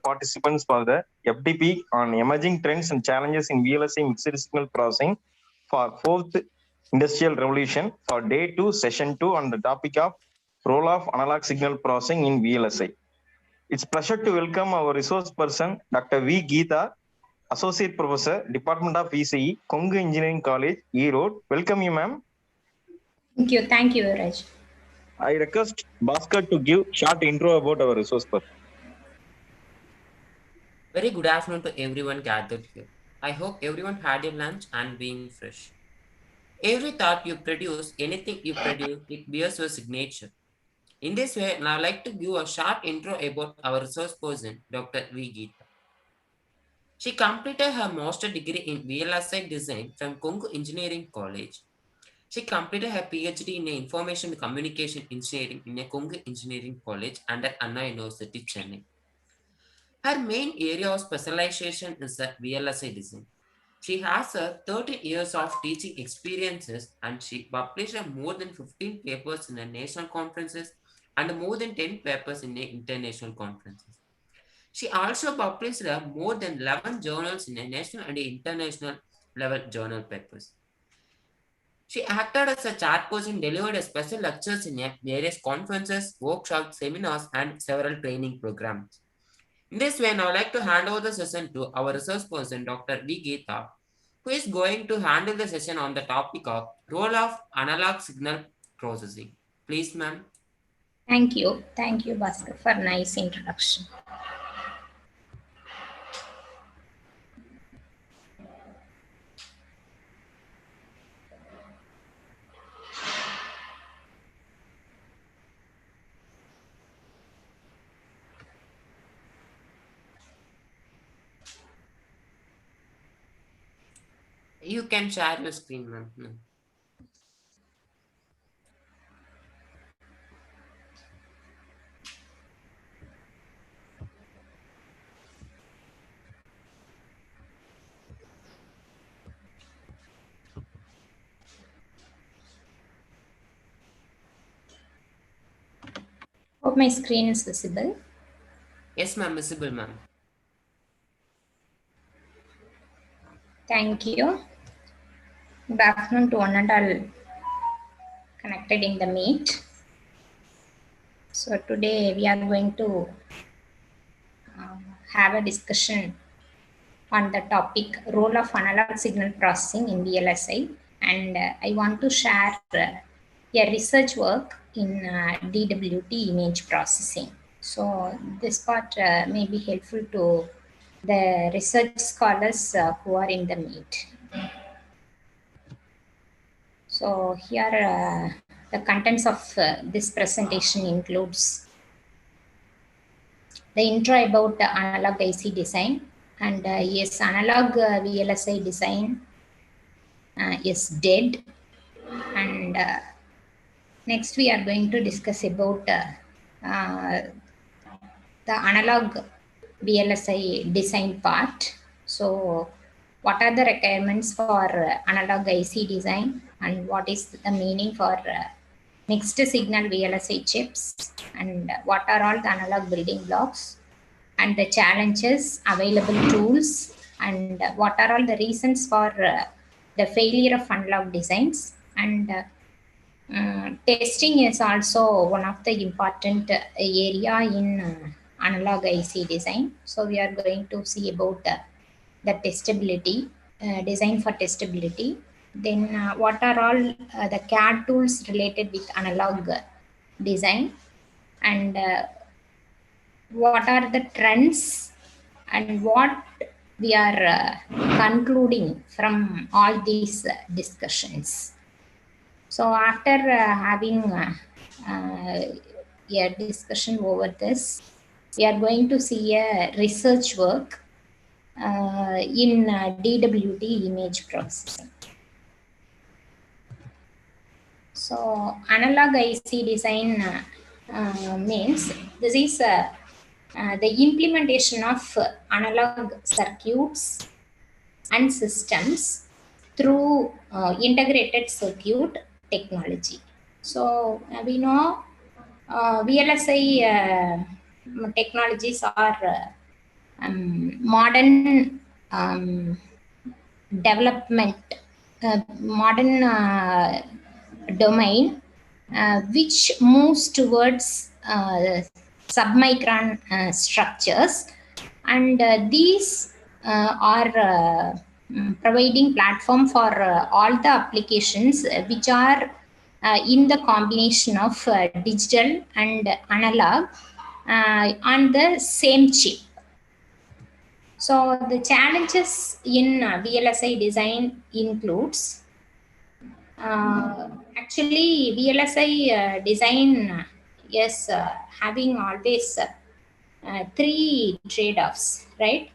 participants for the FDP on emerging trends and challenges in VLSI mixed signal processing for 4th Industrial Revolution for day 2, session 2 on the topic of role of analog signal processing in VLSI. It's a pleasure to welcome our resource person, Dr. V. Geeta, Associate Professor, Department of ECE, Kongu Engineering College, Erode. Welcome you, ma'am. Thank you, Raj. I request Bhaskar to give short intro about our resource person. Very good afternoon to everyone gathered here. I hope everyone had your lunch and being fresh. Every thought you produce, anything you produce, it bears your signature. In this way, now I'd like to give a short intro about our resource person, Dr. V. Geeta. She completed her master degree in VLSI design from Kongu Engineering College. She completed her PhD in Information Communication Engineering in Kongu Engineering College under Anna University, Chennai. Her main area of specialization is the VLSI design. She has 13 years of teaching experiences and she published more than 15 papers in national conferences and more than 10 papers in international conferences. She also published more than 11 journals in national and international level journal papers. She acted as a chairperson, delivered special lectures in various conferences, workshops, seminars, and several training programs. In this way, now I'd like to hand over the session to our resource person, Dr. V. Geeta, who is going to handle the session on the topic of role of analog signal processing. Please, ma'am. Thank you, Bhaskar, for nice introduction. You can share your screen, ma'am. Hope my screen is visible. Yes, ma'am, visible, ma'am. Thank you. Good afternoon to one and all connected in the meet. So today we are going to have a discussion on the topic role of analog signal processing in VLSI, and I want to share a research work in DWT image processing. So this part may be helpful to the research scholars who are in the meet. So here the contents of this presentation includes the intro about the analog IC design, and yes, analog VLSI design is dead, and next we are going to discuss about the analog VLSI design part. So what are the requirements for analog IC design, and what is the meaning for mixed signal VLSI chips, and what are all the analog building blocks, and the challenges, available tools, and what are all the reasons for the failure of analog designs. And testing is also one of the important area in analog IC design. So we are going to see about the testability, design for testability. Then what are all the CAD tools related with analog design, and what are the trends, and what we are concluding from all these discussions. So after having a discussion over this, we are going to see a research work in DWT image processing. So analog IC design means this is the implementation of analog circuits and systems through integrated circuit technology. So we know VLSI technologies are modern development, modern domain, which moves towards submicron structures, and these are providing platform for all the applications which are in the combination of digital and analog on the same chip. So the challenges in VLSI design includes actually VLSI design is having always three trade-offs, right?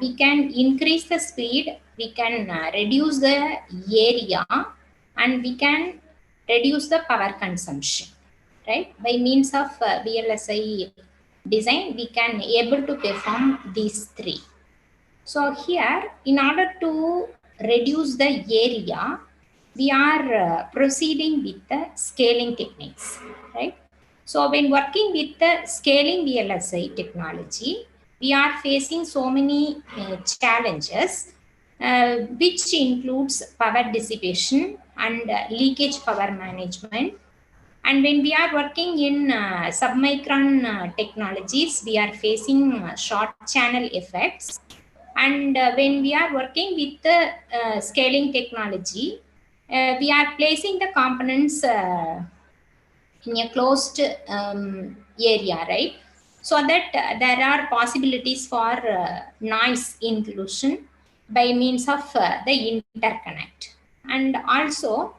We can increase the speed, we can reduce the area, and we can reduce the power consumption, right? By means of VLSI design, we can able to perform these three. So here, in order to reduce the area, we are proceeding with the scaling techniques, right? So when working with the scaling VLSI technology, we are facing so many challenges, which includes power dissipation and leakage power management. And when we are working in submicron technologies, we are facing short channel effects. And when we are working with the scaling technology, we are placing the components in a closed area, right? So that there are possibilities for noise inclusion by means of the interconnect. And also,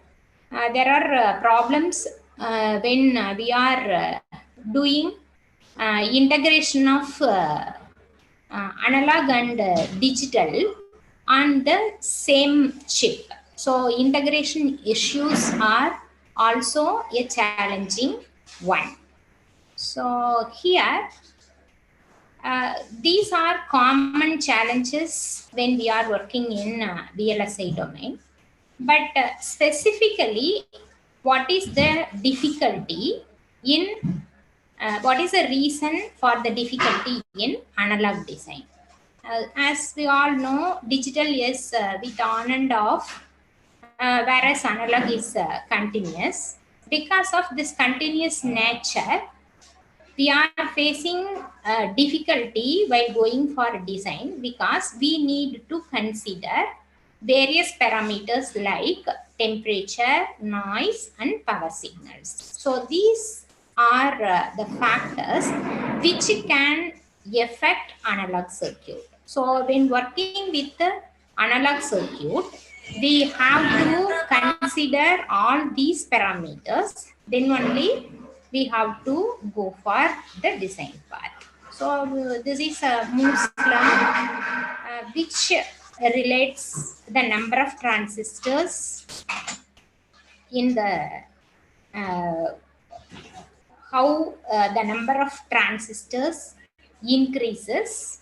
there are problems when we are doing integration of analog and digital on the same chip. So integration issues are also a challenging one. So here, these are common challenges when we are working in VLSI domain. But specifically, what is the difficulty in, what is the reason for the difficulty in analog design? As we all know, digital is with on and off, whereas analog is continuous. Because of this continuous nature, we are facing difficulty while going for design, because we need to consider various parameters like temperature, noise, and power signals. So these are the factors which can affect analog circuit. So when working with the analog circuit, we have to consider all these parameters, then only we have to go for the design part. So this is Moore's law, which relates the number of transistors in the how the number of transistors increases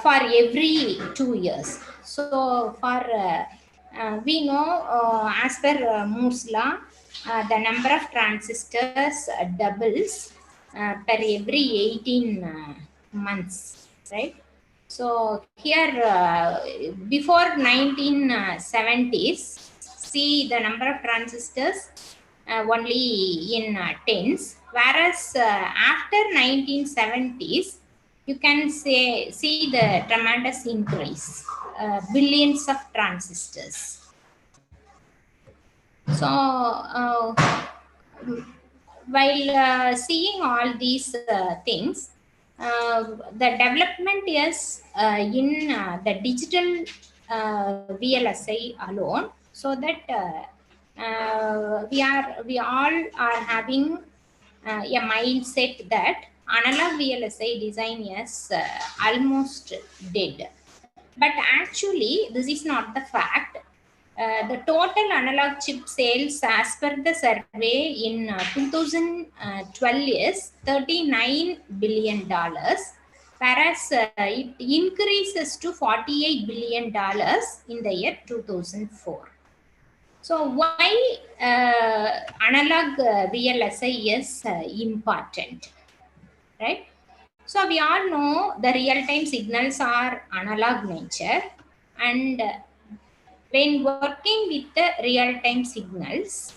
for every 2 years. So for we know as per Moore's law, the number of transistors doubles per every 18 months, right? So here, before 1970s, see the number of transistors only in tens, whereas after 1970s, you can see the tremendous increase, billions of transistors. So while seeing all these things, the development is in the digital VLSI alone, so that we all are having a mindset that analog VLSI design is almost dead. But actually, this is not the fact. The total analog chip sales as per the survey in 2012 is $39 billion, whereas it increases to $48 billion in the year 2004. So why analog VLSI is important, right? So we all know the real-time signals are analog nature, and when working with the real-time signals,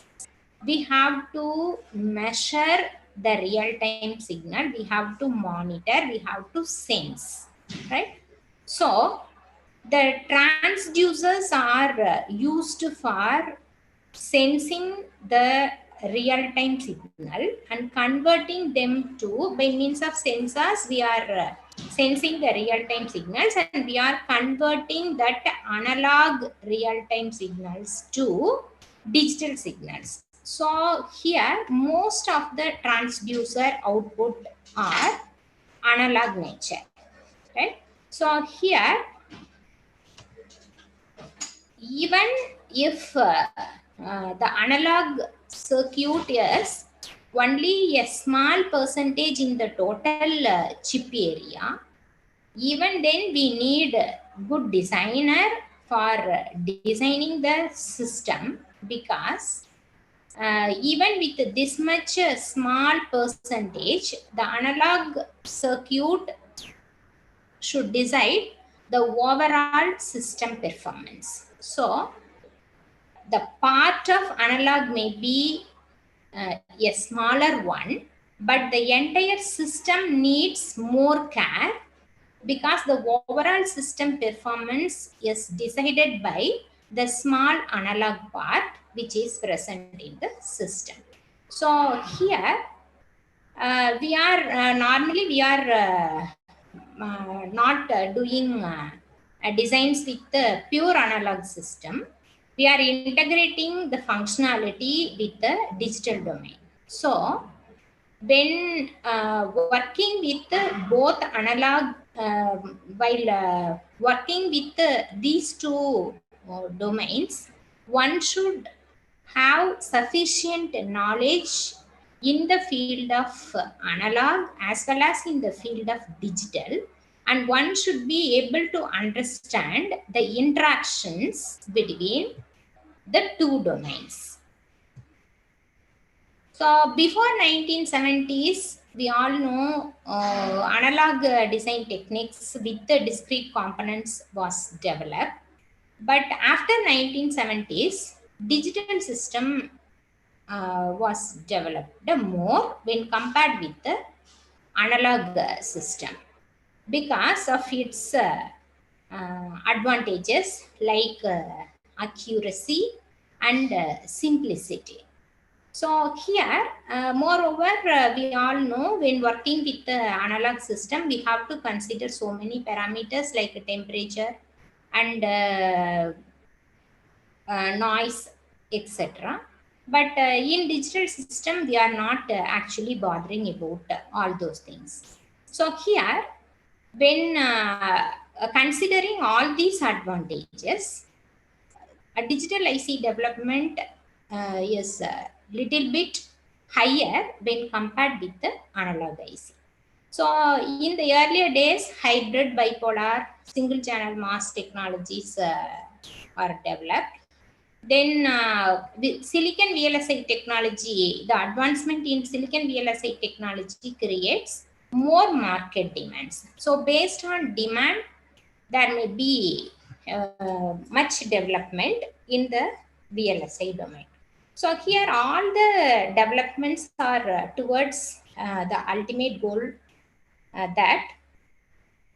we have to measure the real-time signal, we have to monitor, we have to sense, right? So the transducers are used for sensing the real-time signal and converting them to, by means of sensors, we are sensing the real-time signals and we are converting that analog real-time signals to digital signals. So here most of the transducer output are analog nature, right? So here, even if the analog circuit is only a small percentage in the total chip area, even then we need a good designer for designing the system, because even with this much small percentage, the analog circuit should decide the overall system performance. So the part of analog may be a smaller one, but the entire system needs more care, because the overall system performance is decided by the small analog part which is present in the system. So here we are normally we are not doing designs with the pure analog system. We are integrating the functionality with the digital domain. So when working with both analog, while working with these two domains, one should have sufficient knowledge in the field of analog as well as in the field of digital, and one should be able to understand the interactions between the two domains. So before 1970s, we all know analog design techniques with the discrete components was developed. But after 1970s, digital system was developed more when compared with the analog system, because of its advantages like accuracy and simplicity. So here, moreover, we all know when working with the analog system, we have to consider so many parameters like temperature and noise, etc. But in digital system, we are not actually bothering about all those things. So here, when considering all these advantages, a digital IC development is a little bit higher when compared with the analog IC. So in the earlier days, hybrid, bipolar, single channel mask technologies are developed. Then the silicon VLSI technology, the advancement in silicon VLSI technology creates more market demands. So based on demand, there may be much development in the VLSI domain. So here all the developments are towards the ultimate goal, that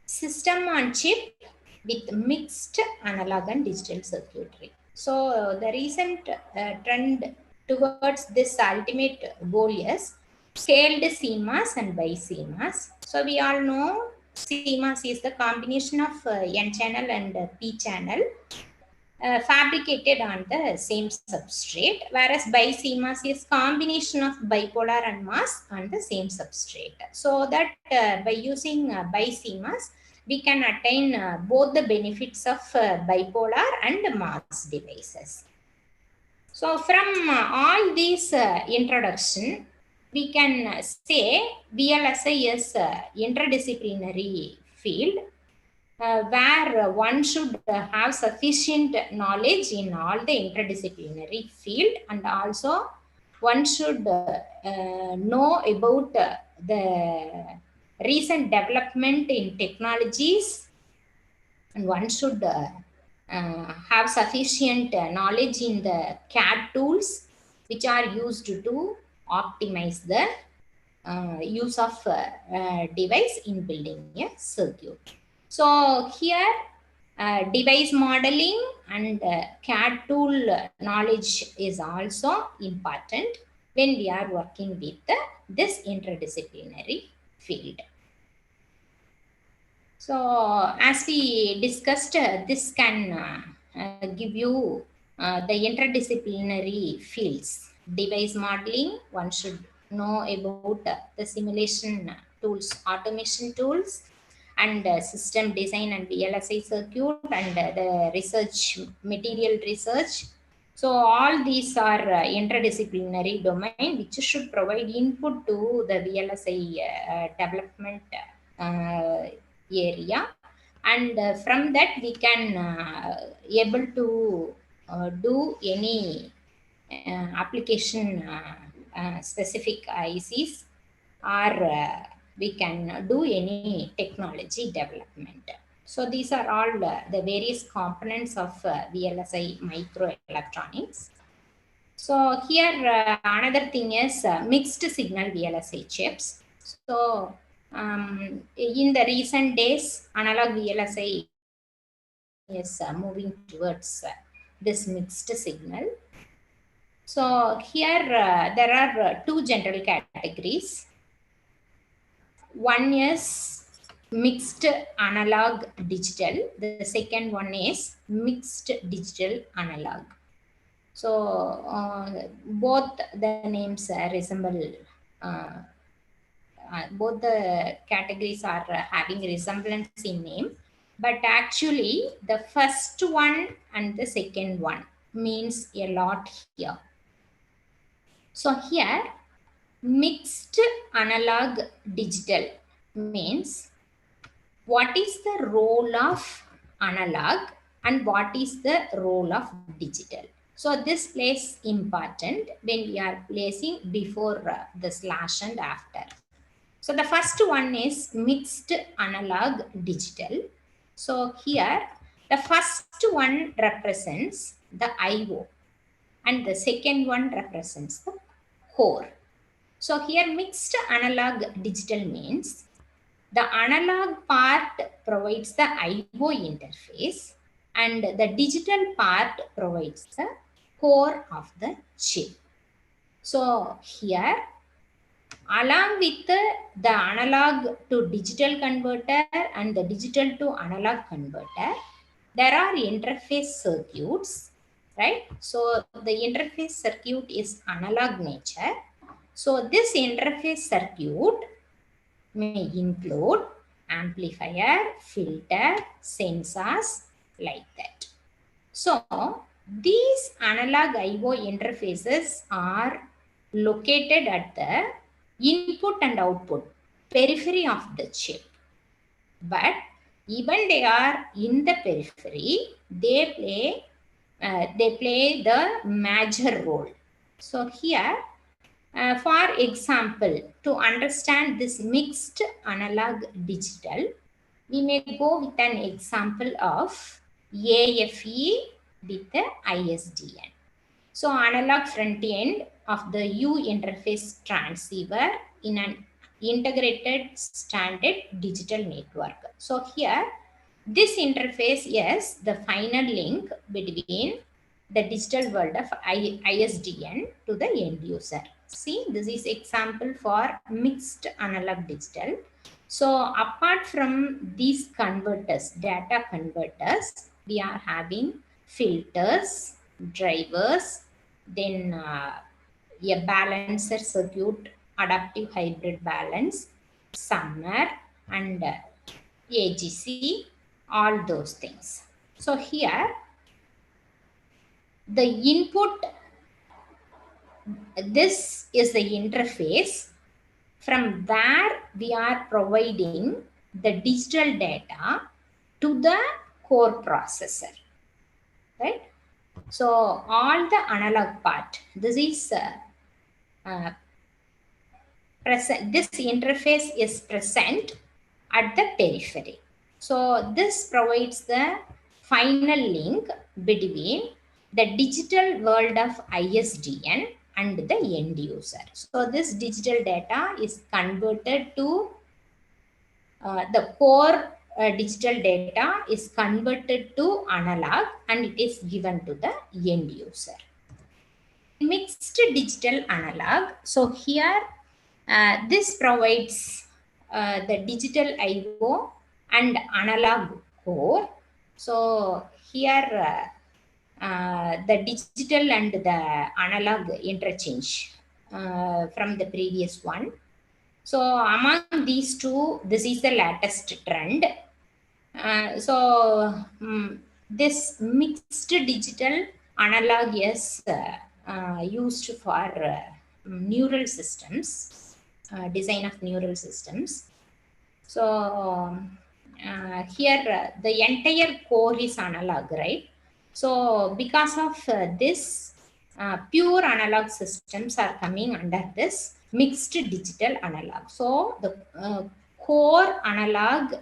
system on chip with mixed analog and digital circuitry. So the recent trend towards this ultimate goal is scaled CMOS and BiCMOS. So we all know CMOS is the combination of N channel and P channel fabricated on the same substrate, whereas BiCMOS is combination of bipolar and mask on the same substrate. So that by using BiCMOS, we can attain both the benefits of bipolar and mask devices. So from all these introduction, we can say VLSI is interdisciplinary field where one should have sufficient knowledge in all the interdisciplinary field, and also one should know about the recent development in technologies, and one should have sufficient knowledge in the CAD tools which are used to optimize the use of device in building a circuit. So here device modeling and CAD tool knowledge is also important when we are working with this interdisciplinary field. So as we discussed, this can give you the interdisciplinary fields. Device modeling, one should know about the simulation tools, automation tools, and system design and VLSI circuit, and the research, material research. So all these are interdisciplinary domain which should provide input to the VLSI development area, and from that we can able to do any application specific ICs, or we can do any technology development. So these are all the various components of VLSI microelectronics. So here another thing is mixed signal VLSI chips. So in the recent days, analog VLSI is moving towards this mixed signal. So here there are two general categories. One is mixed analog digital. The second one is mixed digital analog. So both the names resemble. Both the categories are having resemblance in name, but actually the first one and the second one means a lot here. So here mixed analog digital means what is the role of analog and what is the role of digital. So this plays important when we are placing before the slash and after. So the first one is mixed analog digital. So here the first one represents the IO and the second one represents the core. So here mixed analog digital means the analog part provides the IO interface and the digital part provides the core of the chip. So here along with the analog to digital converter and the digital to analog converter, there are interface circuits, right? So the interface circuit is analog nature. So this interface circuit may include amplifier, filter, sensors, like that. So these analog IO interfaces are located at the input and output periphery of the chip, but even they are in the periphery, they play the major role. So here for example, to understand this mixed analog digital, we may go with an example of AFE with the ISDN. So analog front end of the U interface transceiver in an integrated standard digital network. So here this interface is the final link between the digital world of ISDN to the end user. See, this is example for mixed analog digital. So apart from these converters, data converters, we are having filters, drivers, then a balancer circuit, adaptive hybrid balance, summer, and AGC, all those things. So here the input, this is the interface from where we are providing the digital data to the core processor, right? So all the analog part, this is present, this interface is present at the periphery. So this provides the final link between the digital world of ISDN and the end user. So this digital data is converted to the core digital data is converted to analog and it is given to the end user. Mixed digital analog. So here this provides the digital I/O and analog core. So here the digital and the analog interchange from the previous one. So among these two, this is the latest trend. This mixed digital analog is used for neural systems, design of neural systems. So here the entire core is analog, right? So because of this, pure analog systems are coming under this mixed digital analog. So the core analog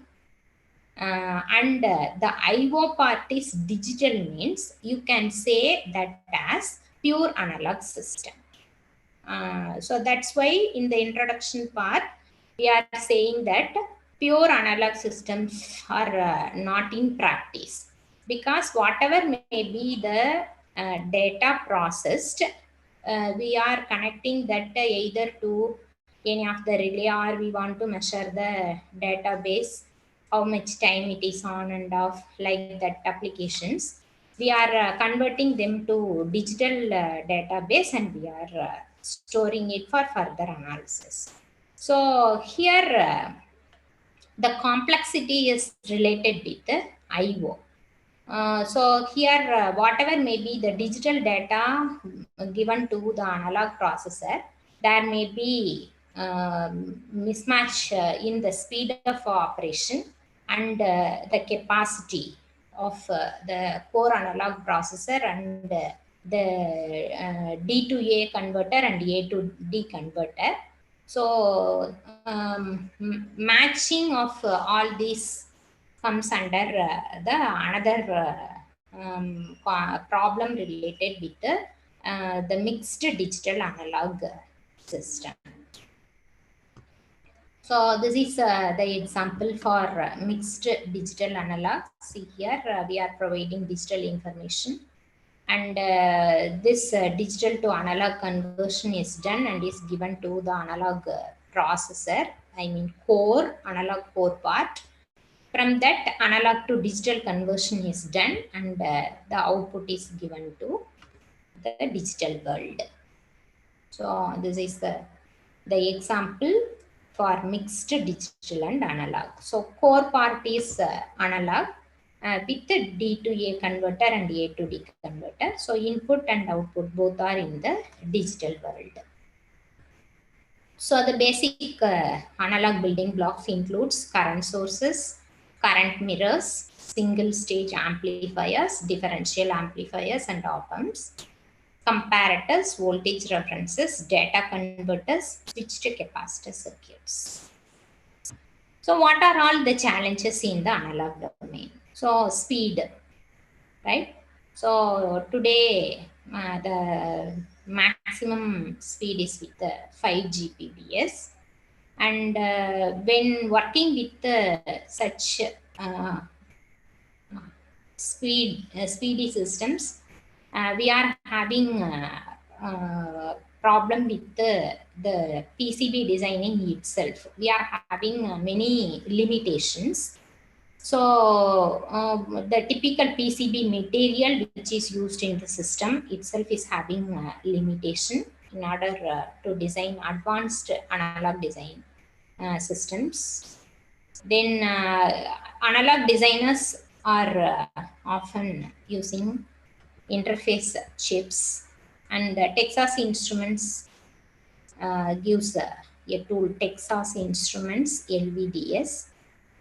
and the I/O part is digital means you can say that as pure analog system. So that's why in the introduction part, we are saying that pure analog systems are not in practice because whatever may be the data processed, we are connecting that either to any of the relay or we want to measure the database, how much time it is on and off, like that applications. We are converting them to digital database and we are storing it for further analysis. So here the complexity is related with the I/O. So here whatever may be the digital data given to the analog processor, there may be mismatch in the speed of operation and the capacity of the core analog processor and the D to A converter and A to D converter. So matching of all these comes under the another problem related with the mixed digital analog system. So this is the example for mixed digital analog. See here we are providing digital information and this digital to analog conversion is done and is given to the analog processor, I mean core, analog core part. From that, analog to digital conversion is done and the output is given to the digital world. So this is the example for mixed digital and analog. So core part is analog with the D to A converter and A to D converter. So input and output both are in the digital world. So the basic analog building blocks includes current sources, current mirrors, single stage amplifiers, differential amplifiers and op-amps, comparators, voltage references, data converters, switched capacitor circuits. So what are all the challenges in the analog domain? So speed, right? So today the maximum speed is with the 5 Gbps. And when working with such speedy systems, we are having problem with the PCB designing itself. We are having many limitations. So the typical PCB material which is used in the system itself is having limitation in order to design advanced analog design systems. Then analog designers are often using interface chips and Texas Instruments gives a tool, Texas Instruments LVDS.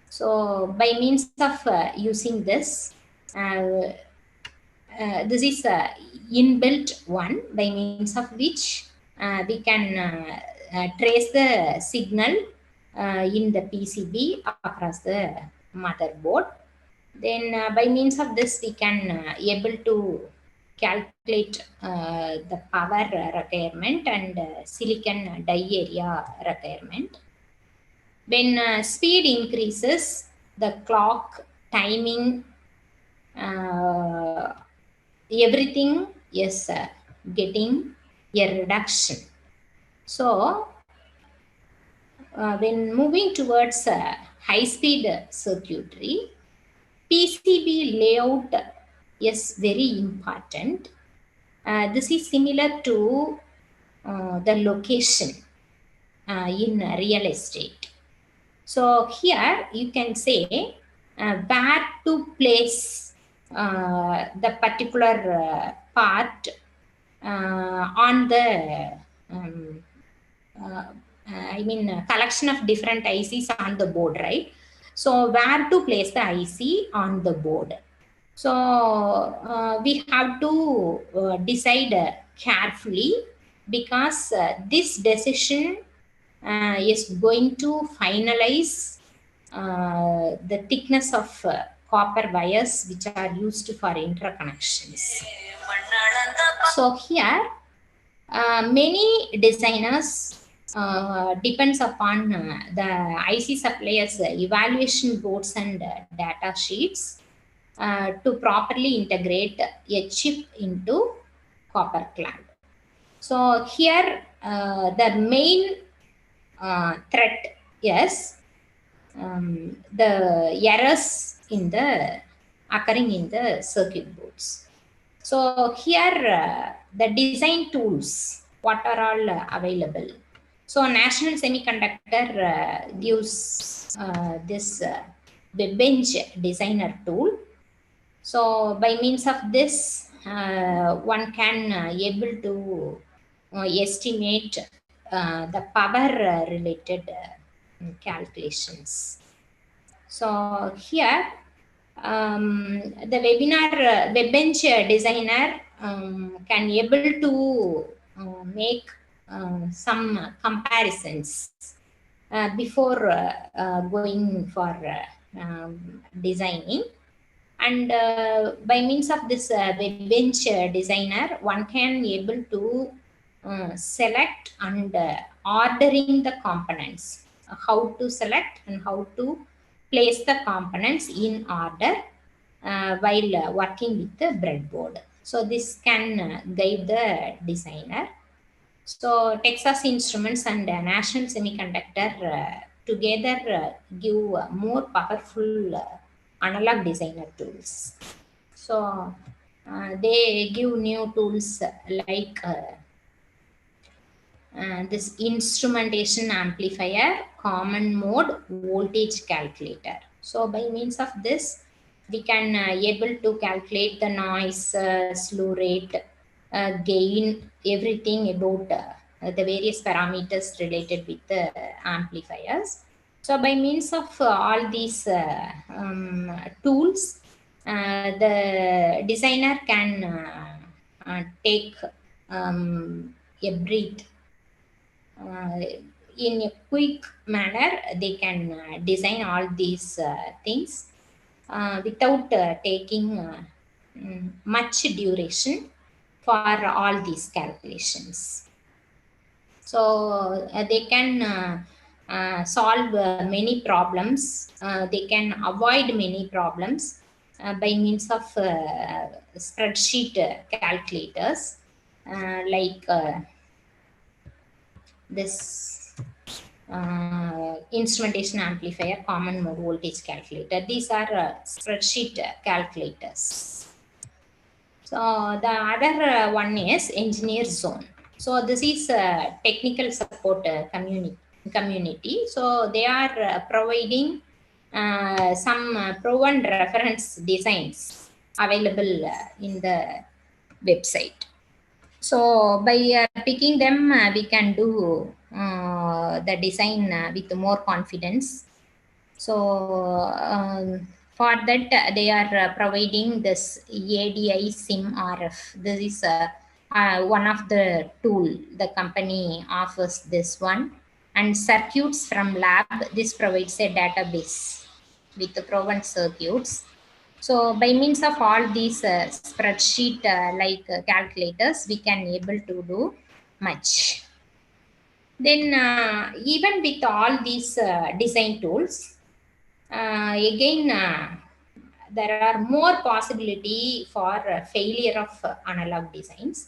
So by means of using this, this is a inbuilt one by means of which we can trace the signal in the PCB across the motherboard. Then by means of this, we can able to calculate the power requirement and silicon die area requirement. When speed increases, the clock, timing, everything is getting a reduction. So when moving towards high-speed circuitry, PCB layout is very important. This is similar to the location in real estate. So here you can say where to place the particular part on the collection of different ICs on the board, right? So where to place the IC on the board. So we have to decide carefully, because this decision is going to finalize the thickness of copper wires which are used for interconnections. So here many designers depends upon the IC suppliers evaluation boards and data sheets to properly integrate a chip into copper clad. So here the main threat is the errors in the occurring in the circuit boards. So here the design tools, what are all available. So National Semiconductor gives this webbench designer tool. So by means of this, one can able to estimate the power related calculations. So here the webbench designer can able to make some comparisons before going for designing. And by means of this webbench designer, one can able to select and ordering the components, how to select and how to place the components in order while working with the breadboard. So this can guide the designer. So Texas Instruments and National Semiconductor together give more powerful analog designer tools. So they give new tools like this instrumentation amplifier, common mode voltage calculator. So by means of this, we can able to calculate the noise, slew rate, gain, everything about the various parameters related with the amplifiers. So by means of all these tools, the designer can take a breath. In a quick manner, they can design all these things without taking much duration for all these calculations. So they can solve many problems. They can avoid many problems by means of spreadsheet calculators like this instrumentation amplifier, common mode voltage calculator. These are spreadsheet calculators. So the other one is engineer zone. So this is technical support community. So they are providing some proven reference designs available in the website. So by picking them, we can do the design with more confidence. So for that, they are providing this ADI SIM RF. This is one of the tool the company offers this one. and circuits from lab. This provides a database with the proven circuits. So by means of all these spreadsheet like calculators, we can able to do much. Then even with all these design tools, again there are more possibility for failure of analog designs.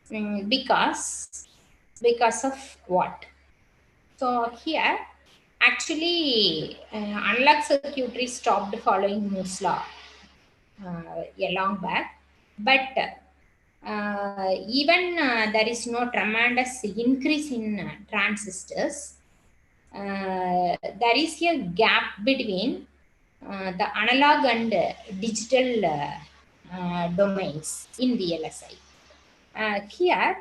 Because of what? So here actually analog circuitry stopped following Moore's law a long back, but even there is no tremendous increase in transistors. There is a gap between the analog and digital domains in VLSI. Here,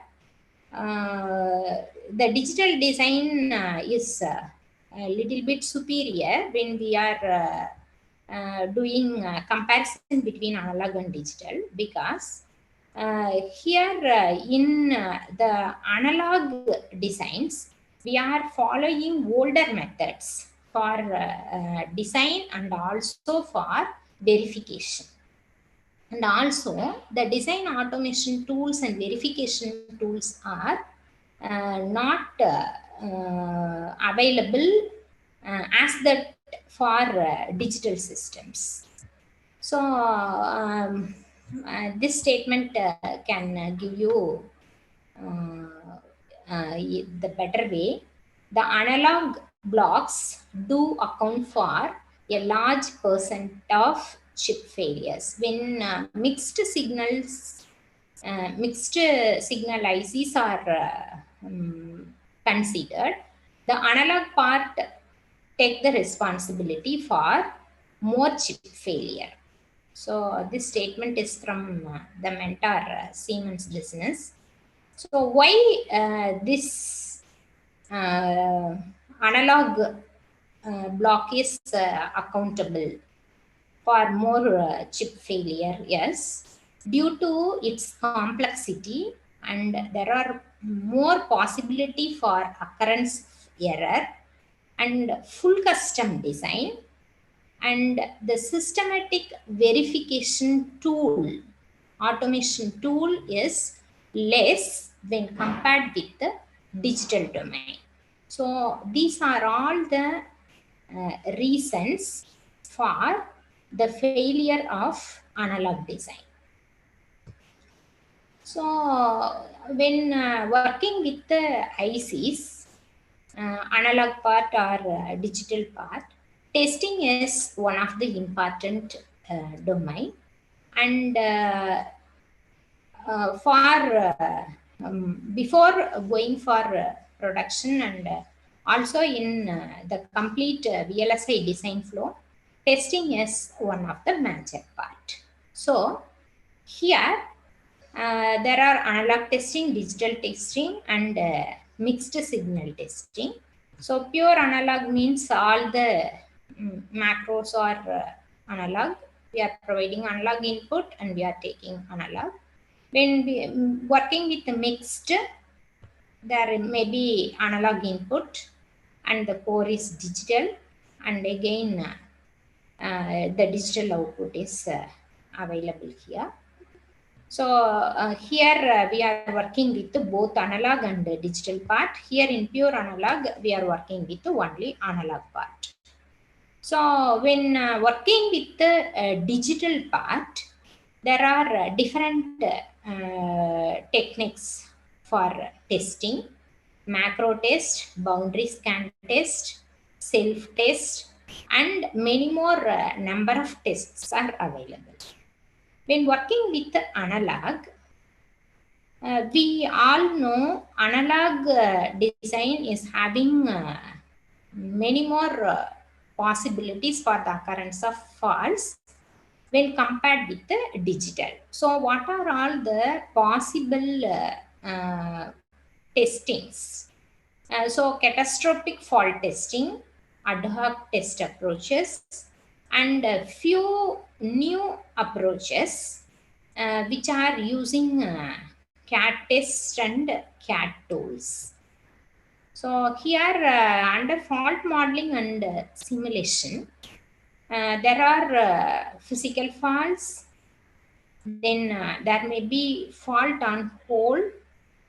the digital design is a little bit superior when we are doing comparison between analog and digital, because here in the analog designs, we are following older methods for design and also for verification. And also the design automation tools and verification tools are not available as that for digital systems. So this statement can give you the better way. The analog blocks do account for a large percent of chip failures. When mixed signal ICs are considered, the analog part take the responsibility for more chip failure. So this statement is from the mentor Siemens Business. So why this analog block is accountable for more chip failure? Yes, due to its complexity, and there are more possibility for occurrence of error and full custom design, and the systematic verification tool, automation tool is less when compared with the digital domain. So these are all the reasons for the failure of analog design. So when working with the ICs, analog part or digital part, testing is one of the important domain. And before going for production, and also in the complete VLSI design flow, testing is one of the major part. So here there are analog testing, digital testing, and mixed signal testing. So pure analog means all the macros are analog. We are providing analog input and we are taking analog. When we working with the mixed, there may be analog input and the core is digital, and again the digital output is available here. So here we are working with both analog and digital part. Here in pure analog, we are working with only analog part. So when working with the digital part, there are different techniques for testing: macro test, boundary scan test, self test, and many more number of tests are available. When working with the analog, we all know analog design is having many more possibilities for the occurrence of faults when compared with the digital. So what are all the possible testings? So catastrophic fault testing, ad hoc test approaches, and a few new approaches which are using CAD test and CAD tools. So here under fault modeling and simulation, there are physical faults, then there may be fault on whole,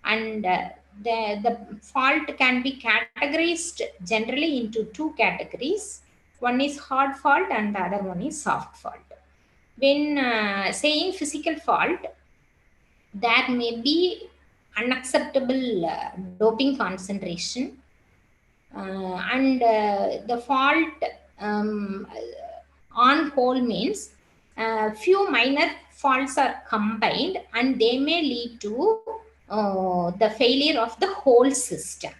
and the fault can be categorized generally into two categories. One is hard fault and the other one is soft fault. When saying physical fault, there may be unacceptable doping concentration, and the fault on whole means few minor faults are combined and they may lead to the failure of the whole system.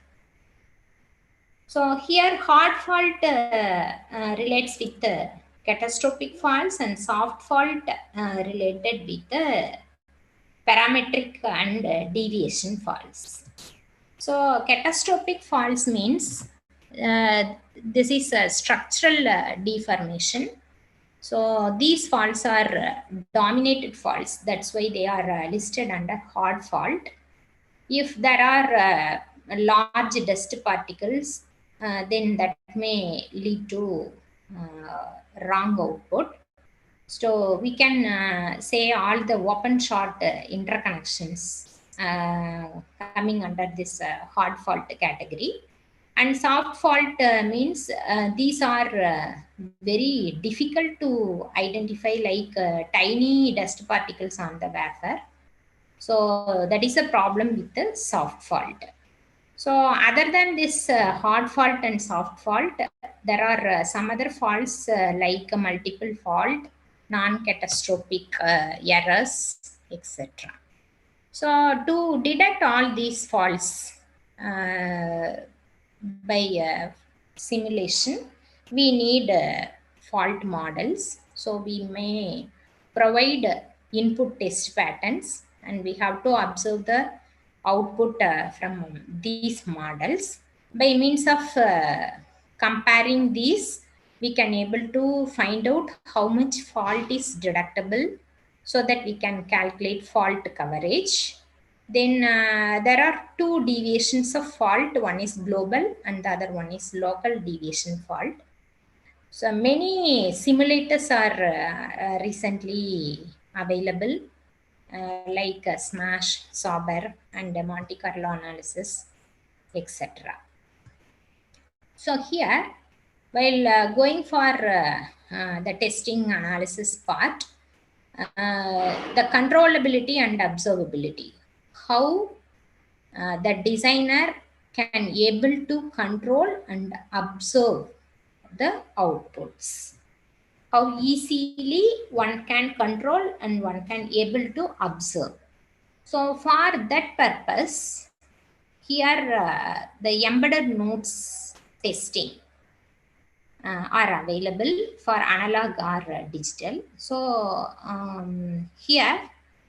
So here hard fault relates with the catastrophic faults, and soft fault related with the parametric and deviation faults. So catastrophic faults means this is a structural deformation. So these faults are dominated faults. That's why they are listed under hard fault. If there are large dust particles, then that may lead to wrong output. So we can say all the open short interconnections coming under this hard fault category. And soft fault means these are very difficult to identify, like tiny dust particles on the wafer. So that is a problem with the soft fault. So other than this hard fault and soft fault, there are some other faults like multiple fault, non-catastrophic errors, etc. So to detect all these faults by simulation, we need fault models. So we may provide input test patterns, and we have to observe the output from these models. By means of comparing these, we can able to find out how much fault is detectable, so that we can calculate fault coverage. Then there are two deviations of fault. One is global and the other one is local deviation fault. So many simulators are recently available, like Smash, Sauber, and Monte Carlo analysis, etc. So here, while going for the testing analysis part, the controllability and observability, how the designer can able to control and observe the outputs. How easily one can control and one can able to observe. So for that purpose, here the embedded nodes testing are available for analog or digital. So here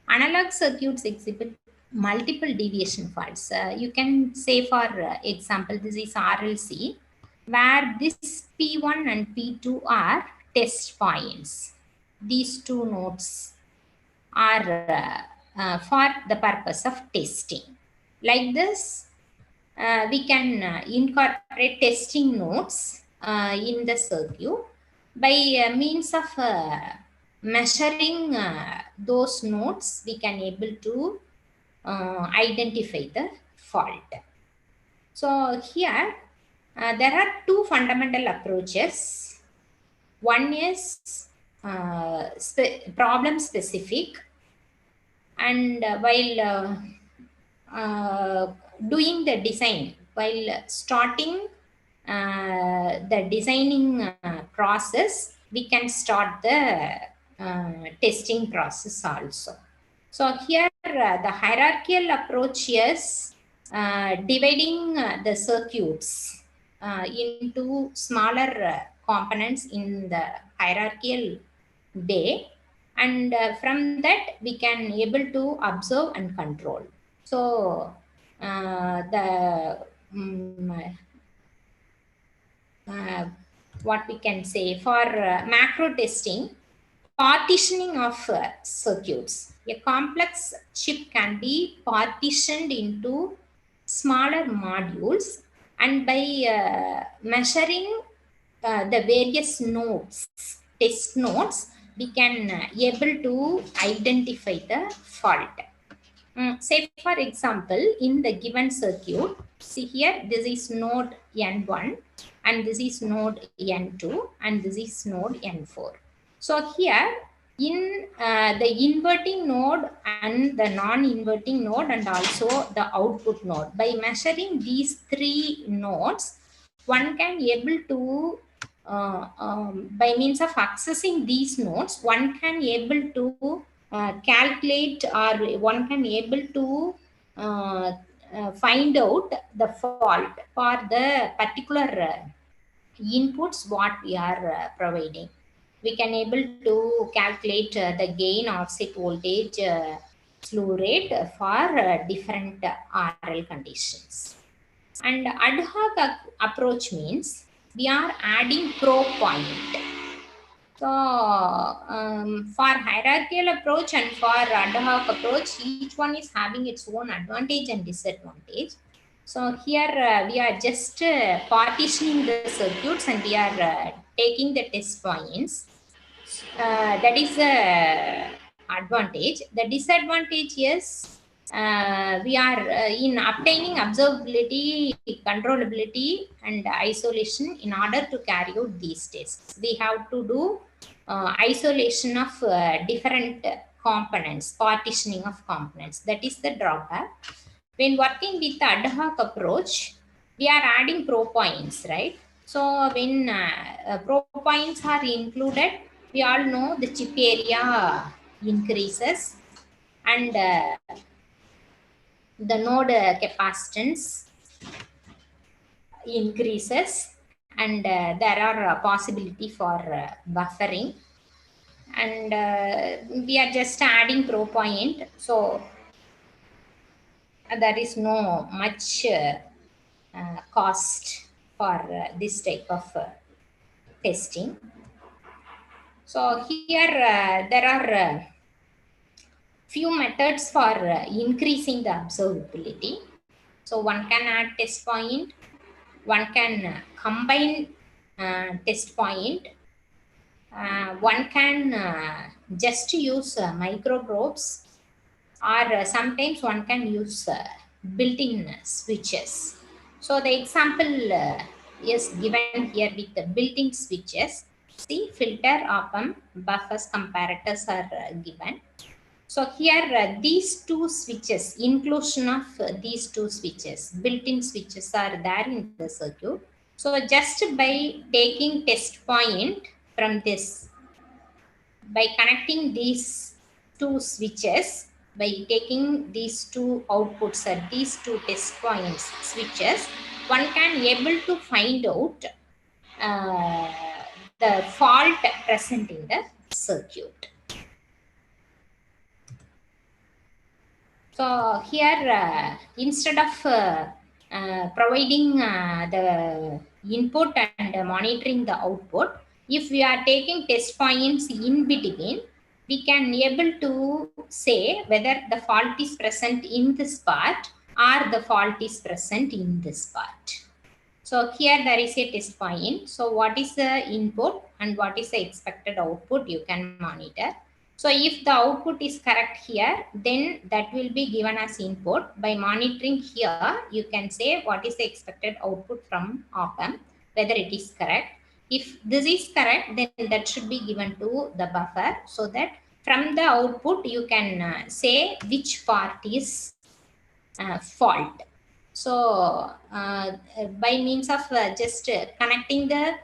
analog circuits exhibit multiple deviation faults. You can say, for example, this is RLC, where this P1 and P2 are test points. These two nodes are for the purpose of testing. Like this, we can incorporate testing nodes in the circuit by means of measuring those nodes. We can able to identify the fault. So here there are two fundamental approaches. One is problem specific, and while doing the design, while starting the designing process, we can start the testing process also. So here the hierarchical approach is dividing the circuits into smaller components in the hierarchical way, and from that we can able to observe and control. So what we can say, for macro testing, partitioning of circuits. A complex chip can be partitioned into smaller modules and by measuring the various nodes, test nodes, we can able to identify the fault. Say for example, in the given circuit, see here, this is node N1 and this is node N2 and this is node N4. So here in the inverting node and the non-inverting node and also the output node, by measuring these three nodes, one can able to by means of accessing these nodes, one can able to calculate, or one can able to find out the fault for the particular inputs what we are providing. We can able to calculate the gain, offset voltage, slew rate for different RL conditions. And ad hoc approach means we are adding probe point. So for hierarchical approach and for ad hoc approach, each one is having its own advantage and disadvantage. So here we are just partitioning the circuits and we are taking the test points. That is the advantage. The disadvantage is we are in obtaining observability, controllability, and isolation. In order to carry out these tests, we have to do isolation of different components, partitioning of components. That is the drawback. When working with the ad hoc approach, we are adding probe points, right? So when probe points are included, we all know the chip area increases and the node capacitance increases, and there are possibility for buffering, and we are just adding probe point, so there is no much cost for this type of testing. So here there are few methods for increasing the observability. So one can add test point, one can combine test point, one can just use micro probes, or sometimes one can use built-in switches. So the example is given here with the built-in switches. See, filter, op-amp, buffers, comparators are given. So here these two switches, inclusion of these two switches, built-in switches are there in the circuit. So just by taking test point from this, by connecting these two switches, by taking these two outputs at these two test points switches, one can able to find out the fault present in the circuit. So here instead of providing the input and monitoring the output, if we are taking test points in between, we can able to say whether the fault is present in this part or the fault is present in this part. So here there is a test point. So what is the input and what is the expected output, you can monitor. So if the output is correct here, then that will be given as input. By monitoring here, you can say what is the expected output from op-amp, whether it is correct. If this is correct, then that should be given to the buffer, so that from the output you can say which part is fault. So by means of just connecting the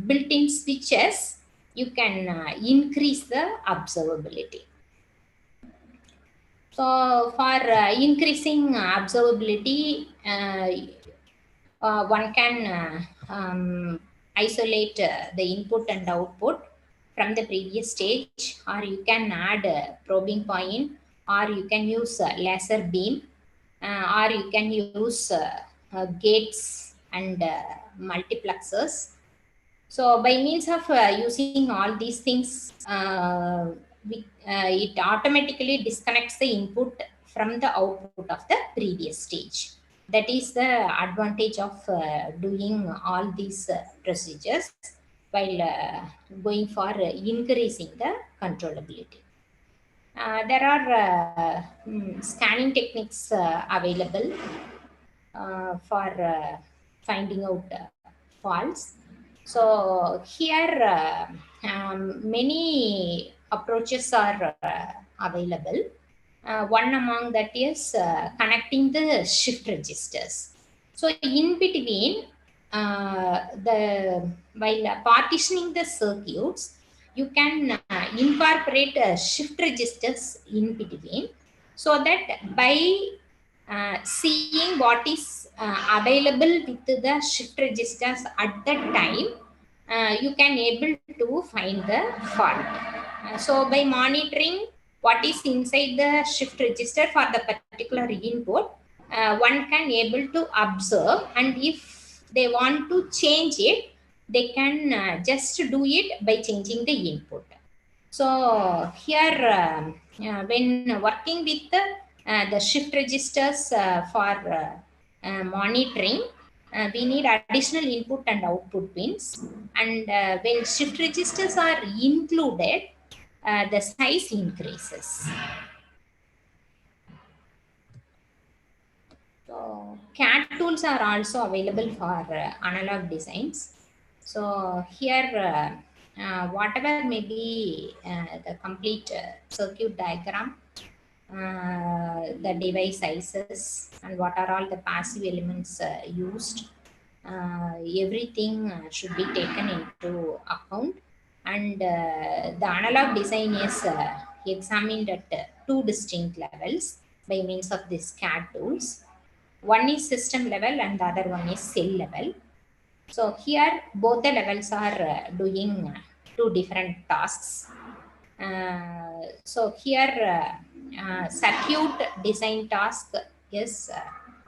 built-in switches, you can increase the observability. So for increasing observability, one can isolate the input and output from the previous stage, or you can add a probing point, or you can use laser beam, or you can use gates and multiplexers. So by means of using all these things, it automatically disconnects the input from the output of the previous stage. That is the advantage of doing all these procedures while going for increasing the controllability. There are scanning techniques available for finding out faults. So here many approaches are available. One among that is connecting the shift registers. So in between, while partitioning the circuits, you can incorporate shift registers in between, so that by seeing what is available with the shift registers at that time, you can able to find the fault. So by monitoring what is inside the shift register for the particular input, one can able to observe, and if they want to change it, they can just do it by changing the input. So here when working with the shift registers for monitoring, we need additional input and output pins, and when shift registers are included, the size increases. So CAD tools are also available for analog designs. So here whatever may be the complete circuit diagram, the device sizes, and what are all the passive elements used, everything should be taken into account. And the analog design is examined at two distinct levels by means of these CAD tools. One is system level and the other one is cell level. So here both the levels are doing two different tasks. So here circuit design task is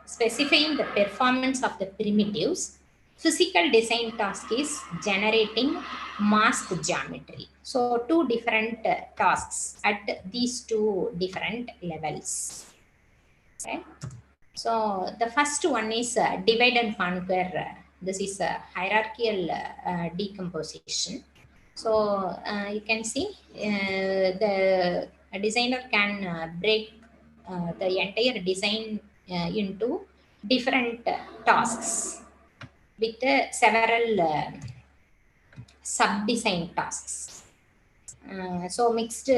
specifying the performance of the primitives. Physical design task is generating mask geometry. So two different tasks at these two different levels. Okay. So the first one is divide and conquer. This is a hierarchical decomposition. So you can see the designer can break the entire design into different tasks with several sub-design tasks. So mixed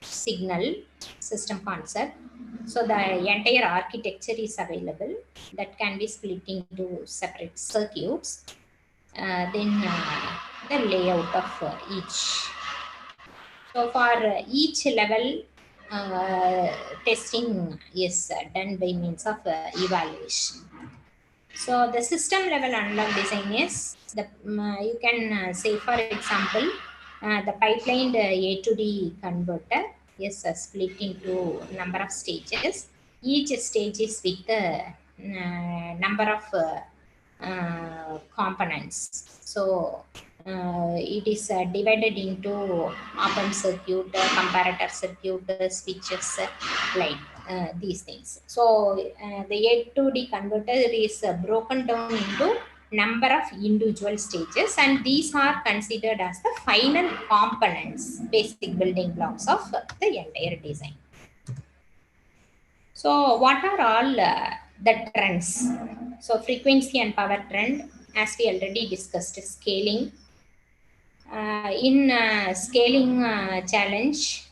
signal system concept. So the entire architecture is available that can be split into separate circuits. Then the layout of each. So for each level, testing is done by means of evaluation. So the system level analog design is the you can say, for example, the pipelined A to D converter is split into number of stages. Each stage is with the number of components. So it is divided into op-amp circuit, comparator circuit, switches, like these things. So the A to D converter is broken down into number of individual stages, and these are considered as the final components, basic building blocks of the entire design. So what are all the trends? So frequency and power trend, as we already discussed, scaling. In scaling challenge,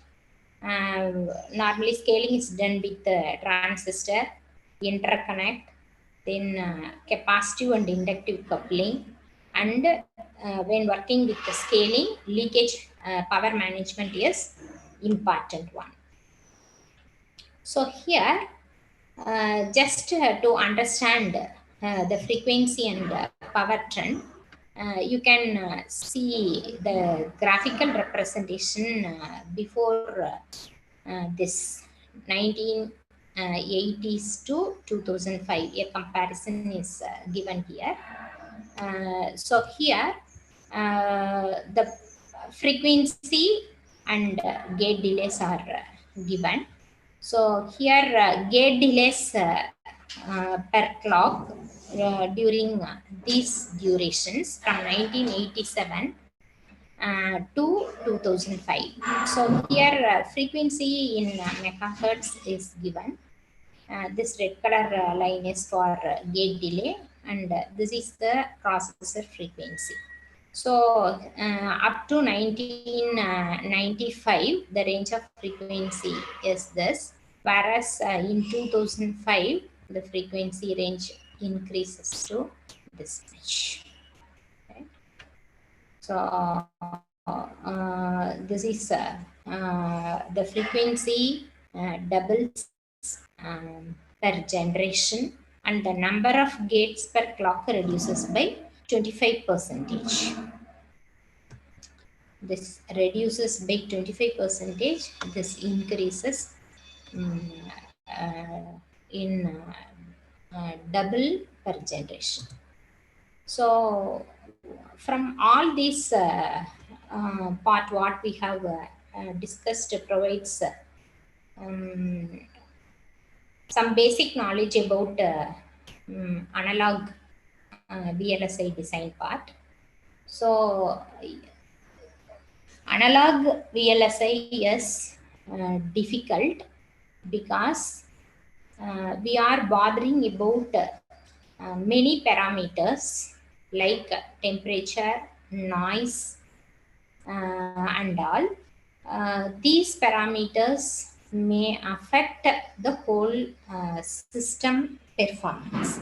normally scaling is done with transistor, interconnect, then capacitive and inductive coupling, and when working with the scaling, leakage power management is important one. So here, just to understand the frequency and power trend, you can see the graphical representation before this 1980s to 2005. A comparison is given here. So here, the frequency and gate delays are given. So here gate delays per clock during these durations from 1987 to 2005. So here frequency in megahertz is given. This red color line is for gate delay, and this is the processor frequency. So up to 1995, the range of frequency is this, whereas in 2005, the frequency range increases to this much. Okay. So this is the frequency doubles per generation, and the number of gates per clock reduces by 25%. This reduces by 25%. This increases in double per generation. So from all these part what we have discussed provides some basic knowledge about analog VLSI design part. So analog VLSI is difficult because we are bothering about many parameters like temperature, noise, and all. These parameters may affect the whole system performance.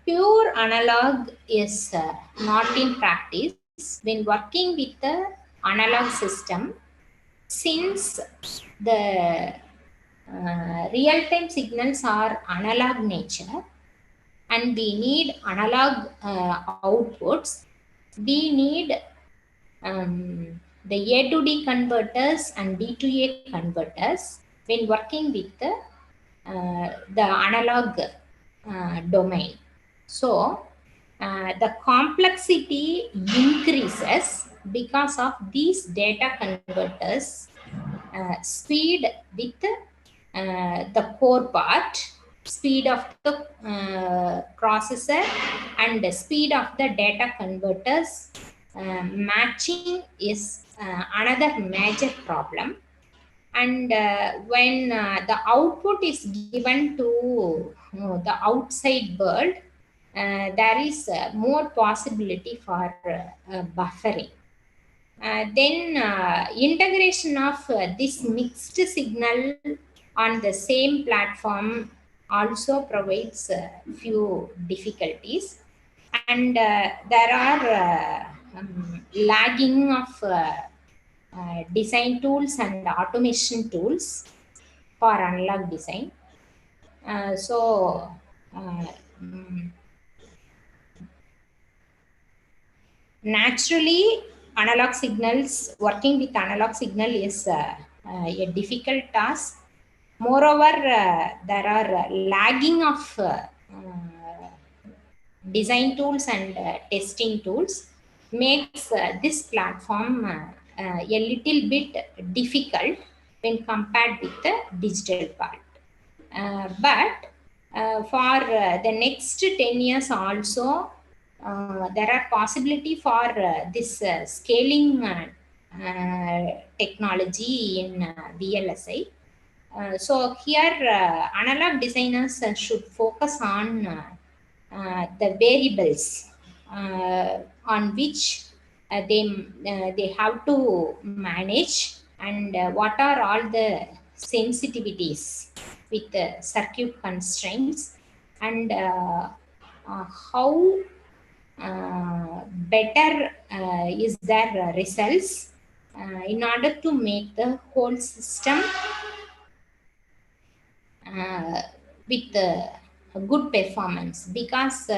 Pure analog is not in practice when working with the analog system, since the real-time signals are analog nature and we need analog outputs. We need the A to D converters and D to A converters when working with the analog domain. So the complexity increases because of these data converters speed with the core part, speed of the processor, and the speed of the data converters matching is another major problem. And when the output is given to the outside world, there is more possibility for buffering. Then integration of this mixed signal on the same platform also provides few difficulties, and there are lagging of design tools and automation tools for analog design. Naturally, analog signals, working with analog signal is a difficult task. Moreover, there are lagging of design tools and testing tools makes this platform a little bit difficult when compared with the digital part. But for the next 10 years also, there are possibility for this scaling technology in VLSI. So here analog designers should focus on the variables on which they have to manage, and what are all the sensitivities with the circuit constraints, and how better is their results in order to make the whole system with a good performance. Because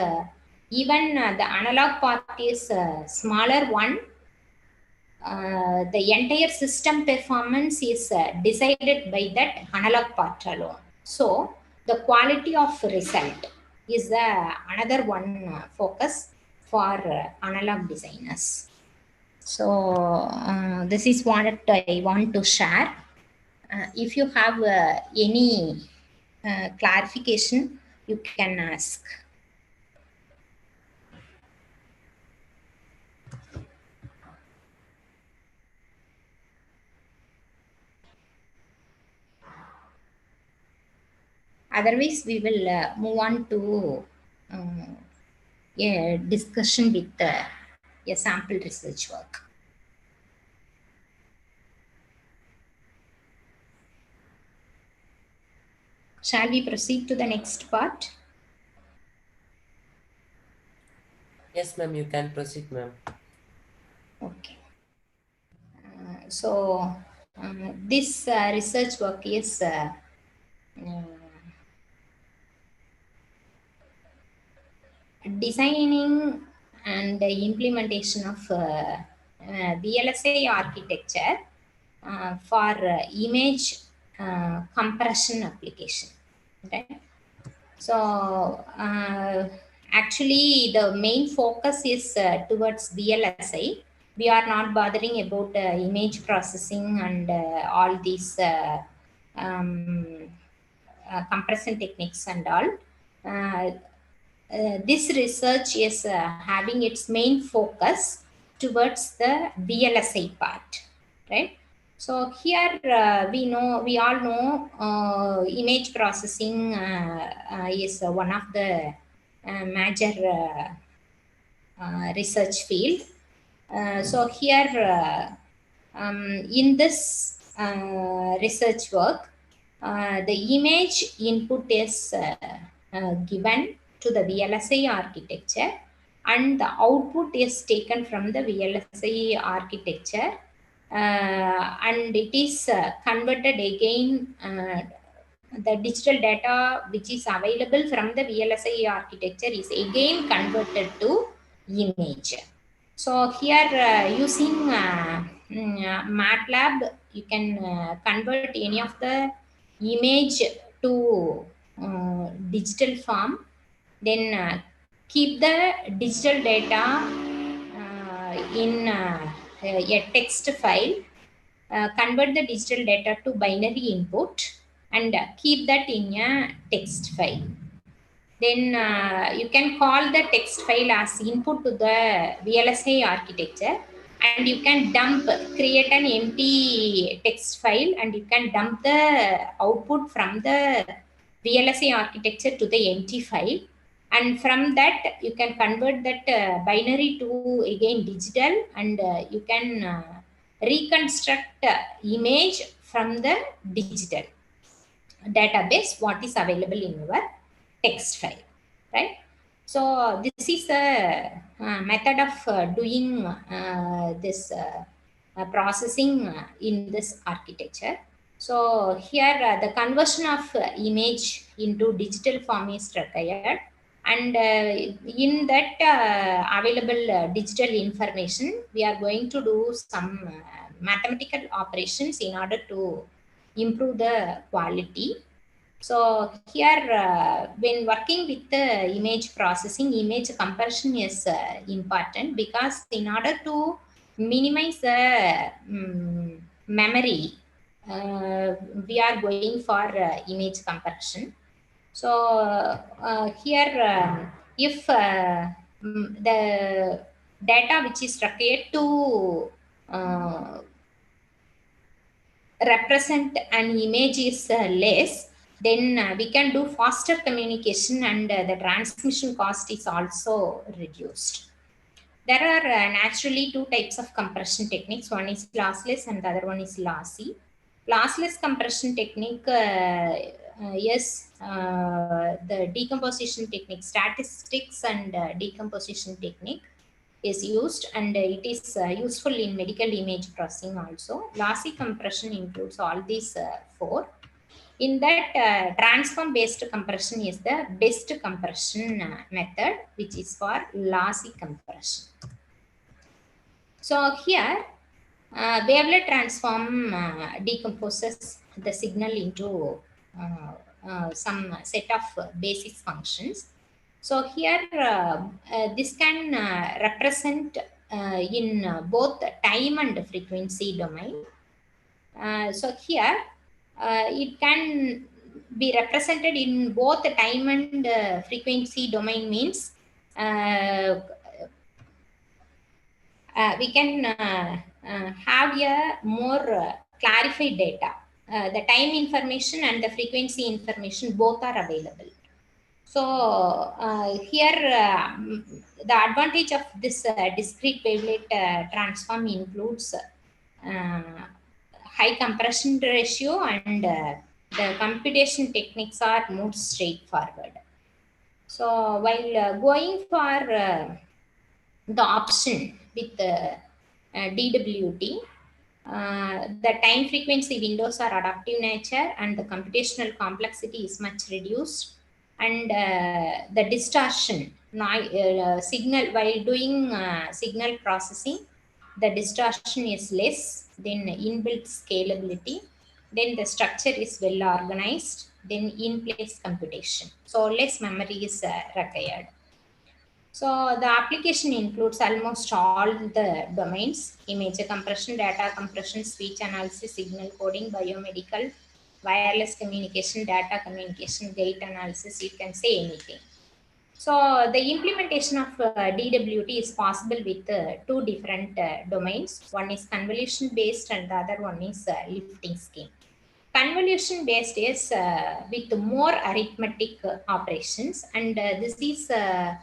even the analog part is a smaller one, the entire system performance is decided by that analog part alone. So the quality of result is another one focus for analog designers. So this is what I want to share. If you have any clarification you can ask. Otherwise, we will move on to a discussion with a sample research work. Shall we proceed to the next part? Yes, ma'am, you can proceed, ma'am. Okay. So this research work is designing and the implementation of VLSI architecture for image compression application. Okay. So actually the main focus is towards VLSI. We are not bothering about image processing and all these compression techniques and all. This research is having its main focus towards the VLSI part, right? So here we all know image processing is one of the major research field. So here in this research work, the image input is given to the VLSI architecture, and the output is taken from the VLSI architecture, and it is converted again. The digital data which is available from the VLSI architecture is again converted to image. So here using MATLAB, you can convert any of the image to digital form, then keep the digital data in a text file, convert the digital data to binary input, and keep that in a text file. Then you can call the text file as input to the VLSI architecture, and you can create an empty text file, and you can dump the output from the VLSI architecture to the empty file. And from that, you can convert that binary to again digital, and you can reconstruct image from the digital database what is available in your text file, right? So this is a method of doing this processing in this architecture. So here the conversion of image into digital form is required, and in that available digital information, we are going to do some mathematical operations in order to improve the quality. So here, when working with the image processing, image compression is important, because in order to minimize the memory, we are going for image compression. So here, if the data which is required to represent an image is less, then we can do faster communication, and the transmission cost is also reduced. There are naturally two types of compression techniques. One is lossless and the other one is lossy. Lossless compression technique is the decomposition technique, statistics and decomposition technique is used, and it is useful in medical image processing also. Lossy compression includes all these four. In that, transform based compression is the best compression method, which is for lossy compression. So here, wavelet transform decomposes the signal into some set of basis functions. So here, this can represent in both time and frequency domain. So here, it can be represented in both time and frequency domain means we can have a more clarified data. The time information and the frequency information both are available. So here the advantage of this discrete wavelet transform includes high compression ratio and the computation techniques are more straightforward. So while going for the option with DWT, the time frequency windows are adaptive nature and the computational complexity is much reduced, and the distortion signal while doing signal processing, the distortion is less, then inbuilt scalability, then the structure is well organized, then in place computation, so less memory is required. So the application includes almost all the domains: image compression, data compression, speech analysis, signal coding, biomedical, wireless communication, data communication, gate analysis, you can say anything. So the implementation of DWT is possible with two different domains. One is convolution based and the other one is lifting scheme. Convolution based is with more arithmetic operations, and this is a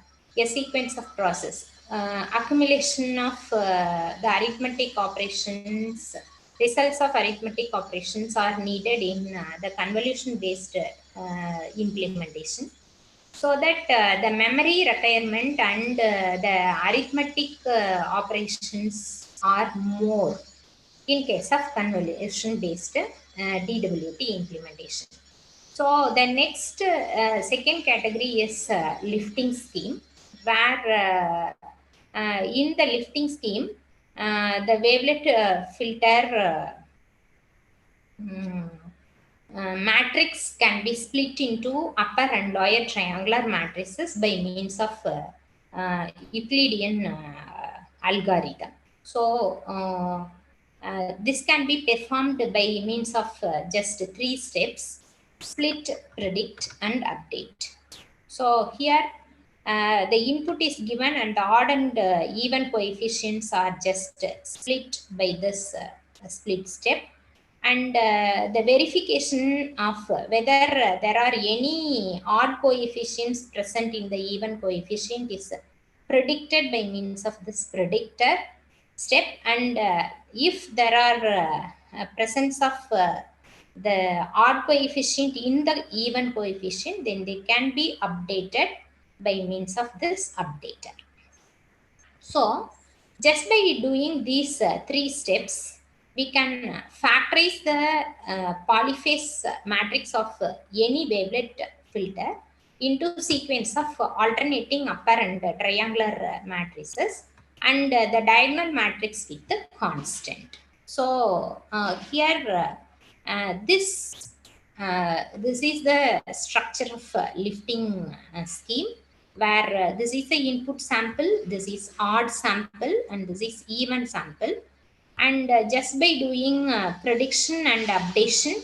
sequence of process. Accumulation of the arithmetic operations, results of arithmetic operations are needed in the convolution based implementation, so that the memory requirement and the arithmetic operations are more in case of convolution based DWT implementation. So the next second category is lifting scheme, where in the lifting scheme the wavelet filter matrix can be split into upper and lower triangular matrices by means of Euclidean algorithm. So this can be performed by means of just 3 steps: split, predict, and update. So here the input is given and the odd and even coefficients are just split by this split step, and the verification of whether there are any odd coefficients present in the even coefficient is predicted by means of this predictor step, and if there are presence of the odd coefficient in the even coefficient, then they can be updated by means of this updater. So just by doing these 3 steps, we can factorize the polyphase matrix of any wavelet filter into sequence of alternating upper and triangular matrices, and the diagonal matrix with the constant. So here this is the structure of lifting scheme, where this is the input sample, this is odd sample, and this is even sample, and just by doing prediction and updation,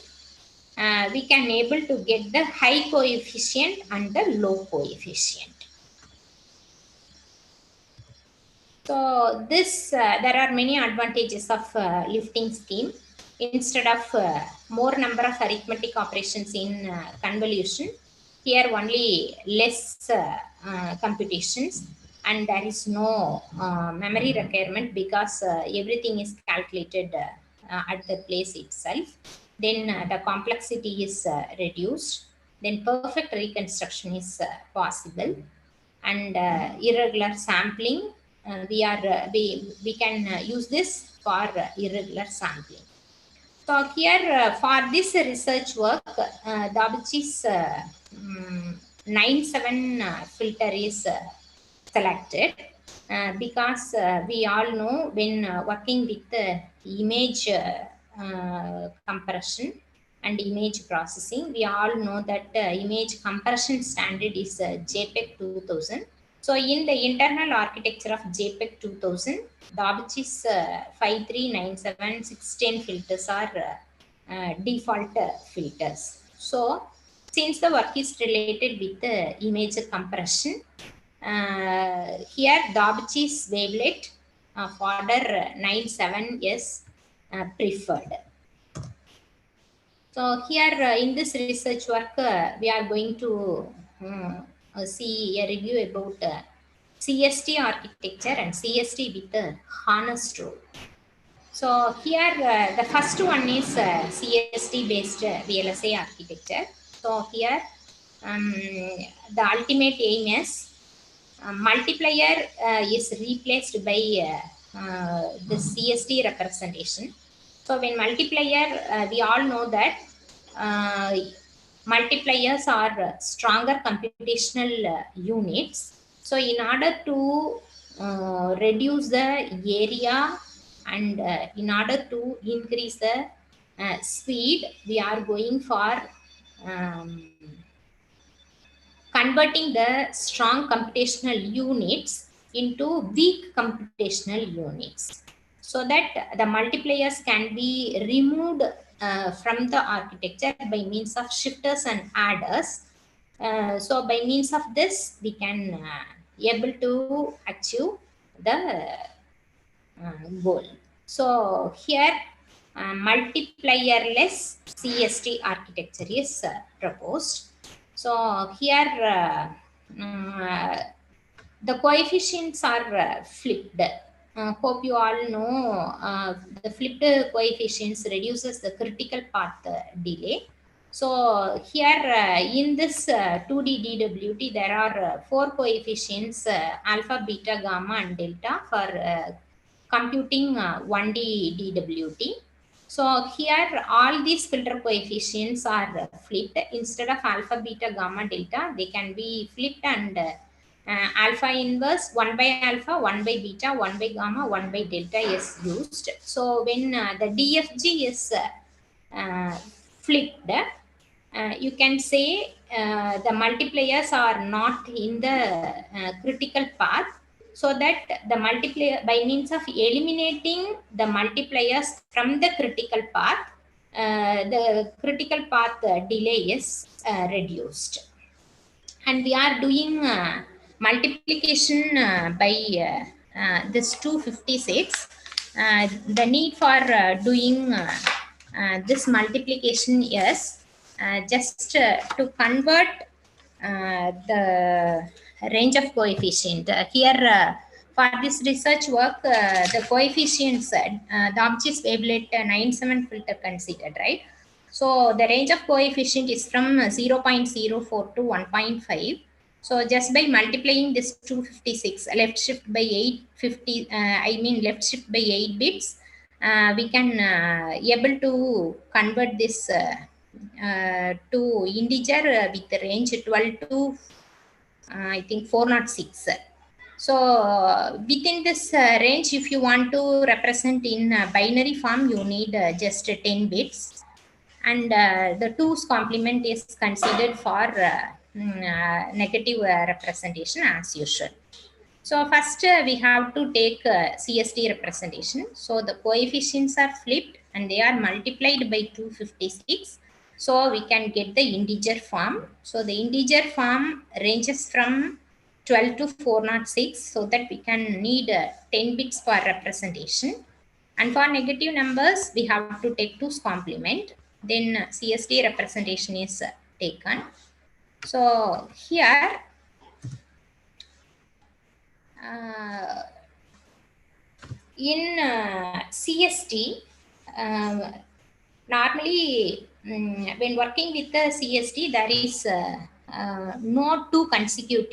we can able to get the high coefficient and the low coefficient. So this there are many advantages of lifting scheme. Instead of more number of arithmetic operations in convolution, here only less computations, and there is no memory requirement because everything is calculated at the place itself. Then the complexity is reduced. Then perfect reconstruction is possible, and irregular sampling. We can use this for irregular sampling. So here for this research work, Davichi's 97 filter is selected because we all know when working with the image compression and image processing, we all know that image compression standard is JPEG 2000. So in the internal architecture of JPEG 2000, Davichi's 5397 610 filters are default filters. So since the work is related with the image compression, here Dobch's wavelet of order 97 is preferred. So here in this research work, we are going to see a review about CST architecture and CST with the harness rule. So here the first one is CST based VLSI architecture. So here the ultimate aim is multiplier is replaced by the CST representation. So when multiplier, we all know that multipliers are stronger computational units. So in order to reduce the area and in order to increase the speed, we are going for converting the strong computational units into weak computational units, so that the multipliers can be removed from the architecture by means of shifters and adders. So by means of this, we can able to achieve the goal. So here multiplier-less CST architecture is proposed. So here the coefficients are flipped. Hope you all know the flipped coefficients reduces the critical path delay. So here in this 2D DWT, there are 4 coefficients alpha, beta, gamma and delta for computing 1D DWT. So here all these filter coefficients are flipped. Instead of alpha, beta, gamma, delta, they can be flipped and alpha inverse 1 by alpha, 1 by beta, 1 by gamma, 1 by delta is used. So when the DFG is flipped, you can say the multipliers are not in the critical path, so that the multiplier, by means of eliminating the multipliers from the critical path, the critical path delay is reduced. And we are doing multiplication by this 256. The need for doing this multiplication is just to convert the range of coefficient. Here for this research work, the coefficients, the Dobch's wavelet 97 filter considered, right? So the range of coefficient is from 0.04 to 1.5. So just by multiplying this 256, left shift by 850, left shift by 8 bits, we can able to convert this to integer with the range 12 to I think 406. So within this range, if you want to represent in binary form, you need just 10 bits. And the 2's complement is considered for negative representation as usual. So first we have to take CST representation. So the coefficients are flipped and they are multiplied by 256. So we can get the integer form. So the integer form ranges from 12 to 406, so that we can need 10 bits for representation. And for negative numbers, we have to take 2's complement. Then CST representation is taken. So here in CST, normally when working with the CST, there is no 2 consecutive.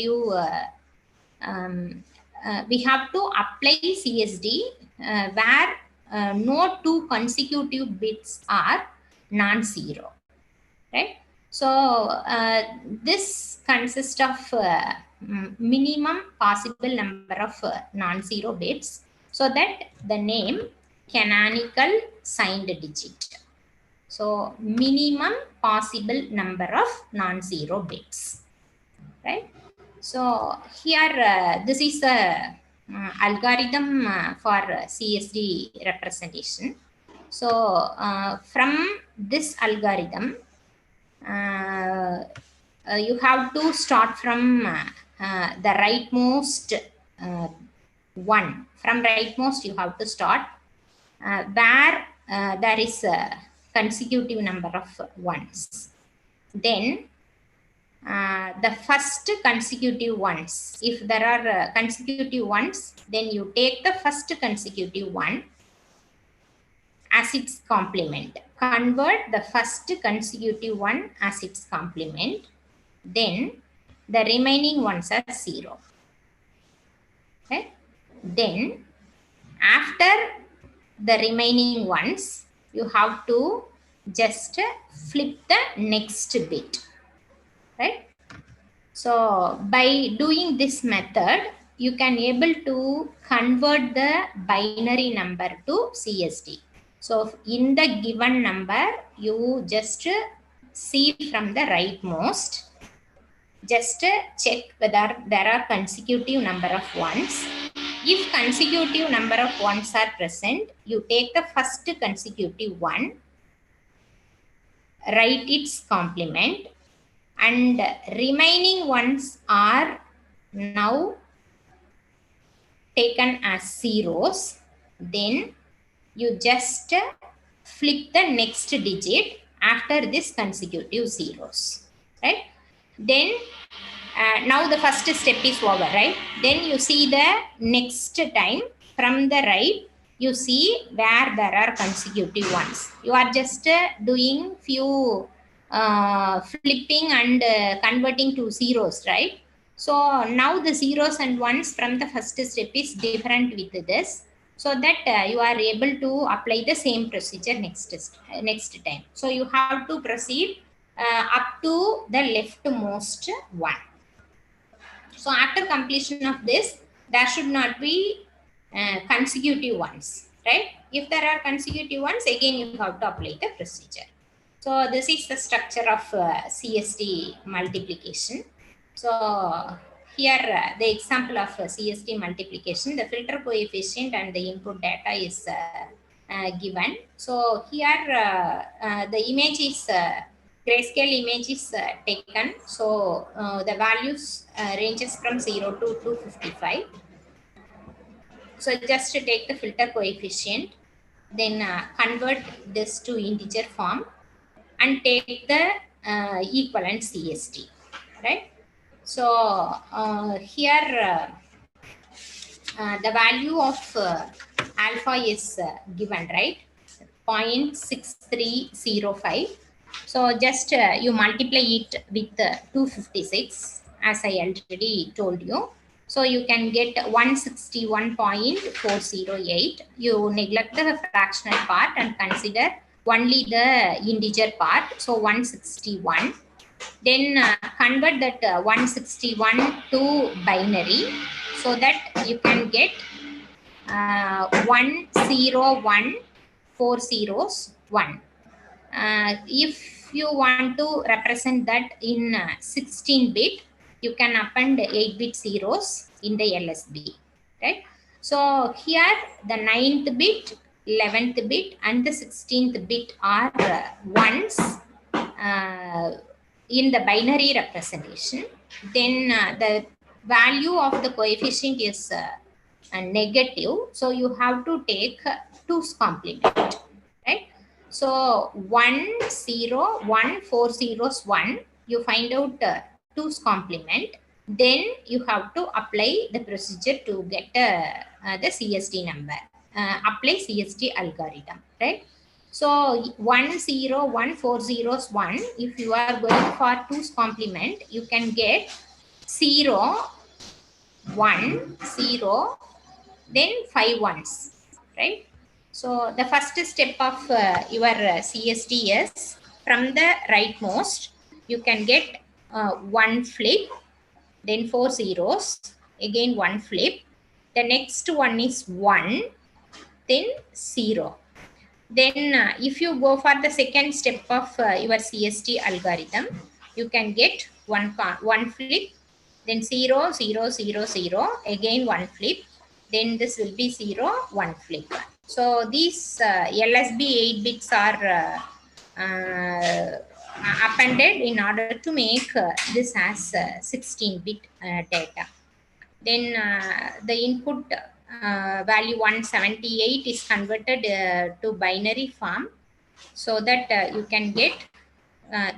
We have to apply CSD where no 2 consecutive bits are non-zero, right? So this consists of minimum possible number of non-zero bits, so that the name canonical signed digit. So minimum possible number of non-zero bits, right? So here this is the algorithm for CSD representation. So from this algorithm, you have to start from the rightmost one. From rightmost you have to start where there is a consecutive number of ones. Then the first consecutive ones, if there are consecutive ones, then you take the first consecutive one as its complement. Convert the first consecutive one as its complement. Then the remaining ones are 0. Okay? Then after the remaining ones, you have to just flip the next bit. Right? So by doing this method, you can able to convert the binary number to CSD. So in the given number, you just see from the rightmost, just check whether there are consecutive number of ones. If consecutive number of ones are present, you take the first consecutive one, write its complement, and remaining ones are now taken as zeros. Then you just flip the next digit after this consecutive zeros, right? Then now the first step is over, right? Then you see the next time from the right, you see where there are consecutive ones. You are just doing few flipping and converting to zeros, right? So now the zeros and ones from the first step is different with this, so that you are able to apply the same procedure next time. So you have to proceed up to the leftmost one. So after completion of this, there should not be consecutive ones, right? If there are consecutive ones, again you have to apply the procedure. So this is the structure of CSD multiplication. So here the example of CSD multiplication, the filter coefficient and the input data is given. So here the image is grayscale image is taken. So the values ranges from 0 to 255. So just to take the filter coefficient, then convert this to integer form and take the equivalent CSD, right? So here the value of alpha is given, right? 0.6305. So just you multiply it with 256, as I already told you. So you can get 161.408. You neglect the fractional part and consider only the integer part. So 161. Then convert that 161 to binary, so that you can get 101401. If you want to represent that in 16-bit, you can append 8-bit zeros in the LSB, right? So here the 9th bit, 11th bit and the 16th bit are ones in the binary representation. Then the value of the coefficient is negative, so you have to take 2's complement, right? So 1 0 1 4 zeros 1, you find out 2's complement, then you have to apply the procedure to get the CSD number, apply CSD algorithm, right? So 1 0 1 4 zeros 1, if you are going for 2's complement, you can get 0 1 0, then 5 ones, right? So the first step of your CSD is from the rightmost, you can get 1 flip, then 4 zeros, again 1 flip. The next one is 1, then 0. Then if you go for the second step of your CSD algorithm, you can get one flip, then 0 0 0 0, again 1 flip, then this will be 0 1 flip. So these LSB 8 bits are appended in order to make this as 16-bit data. Then the input value 178 is converted to binary form, so that you can get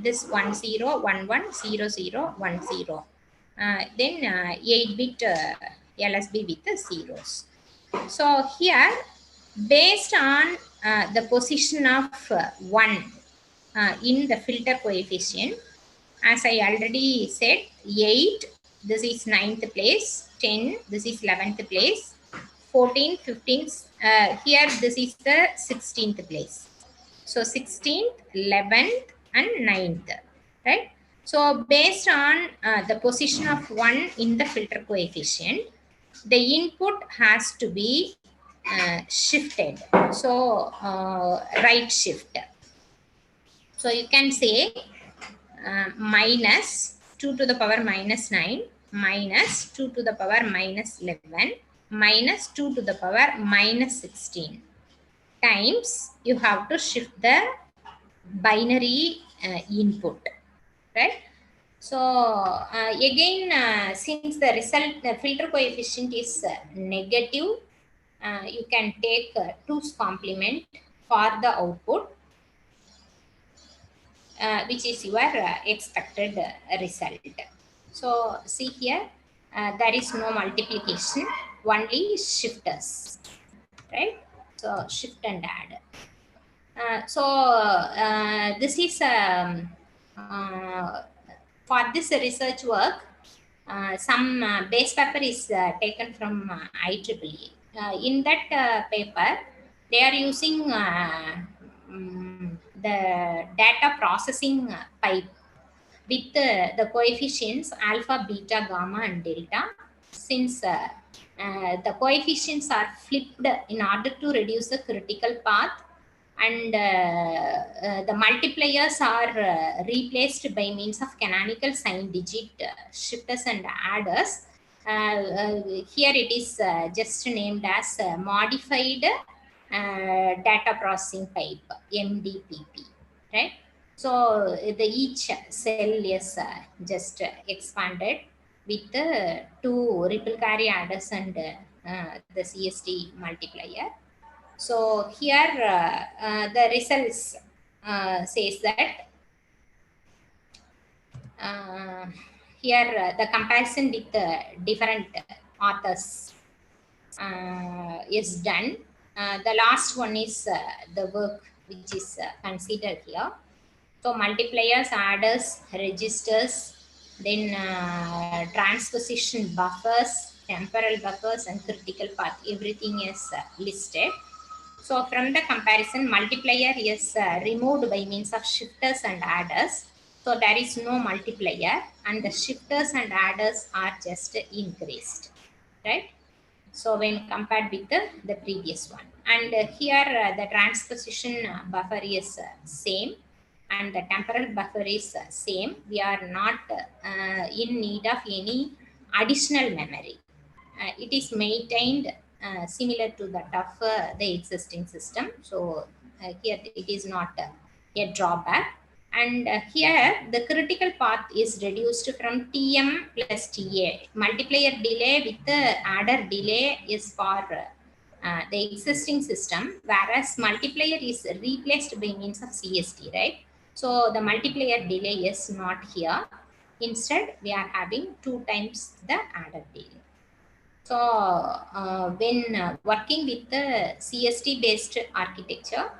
this 10110010. Then 8-bit LSB with the zeros. So here, based on the position of 1 in the filter coefficient, as I already said, 8, this is 9th place, 10, this is 11th place, 14, 15, here this is the 16th place. So 16th, 11th and 9th, right? So based on the position of 1 in the filter coefficient, the input has to be shifted. So right shift. So you can say minus 2 to the power minus 9 minus 2 to the power minus 11 minus 2 to the power minus 16 times you have to shift the binary input, right? So again, since the result, the filter coefficient is negative, you can take 2's complement for the output, which is your expected result. So see here, there is no multiplication, only shifters, right? So shift and add. This is for this research work, some base paper is taken from IEEE. In that paper, they are using the data processing pipe with the coefficients alpha, beta, gamma, and delta. Since the coefficients are flipped in order to reduce the critical path, and the multipliers are replaced by means of canonical sign digit shifters and adders. Here it is just named as modified data processing pipe, MDPP, right? So the each cell is just expanded with the 2 ripple carry adders and the CSD multiplier. So here the results says that here the comparison with the different authors is done. The last one is the work which is considered here. So multipliers, adders, registers, then transposition buffers, temporal buffers, and critical path, everything is listed. So from the comparison, multiplier is removed by means of shifters and adders. So there is no multiplier, and the shifters and adders are just increased, right? So when compared with the previous one, and here the transposition buffer is same, and the temporal buffer is same. We are not in need of any additional memory. It is maintained similar to that of the existing system. So here it is not a drawback. And here the critical path is reduced from TM plus TA. Multiplier delay with the adder delay is for the existing system, whereas multiplier is replaced by means of CSD, right? So the multiplier delay is not here. Instead, we are having 2 times the adder delay. So when working with the CSD based architecture,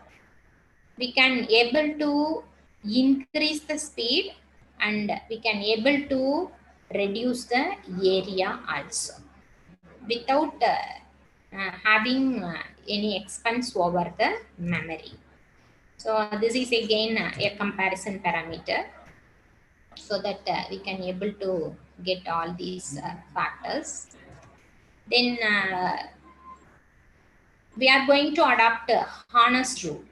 we can able to increase the speed, and we can able to reduce the area also without having any expense over the memory. So this is again a comparison parameter, so that we can able to get all these factors. Then we are going to adopt harness rule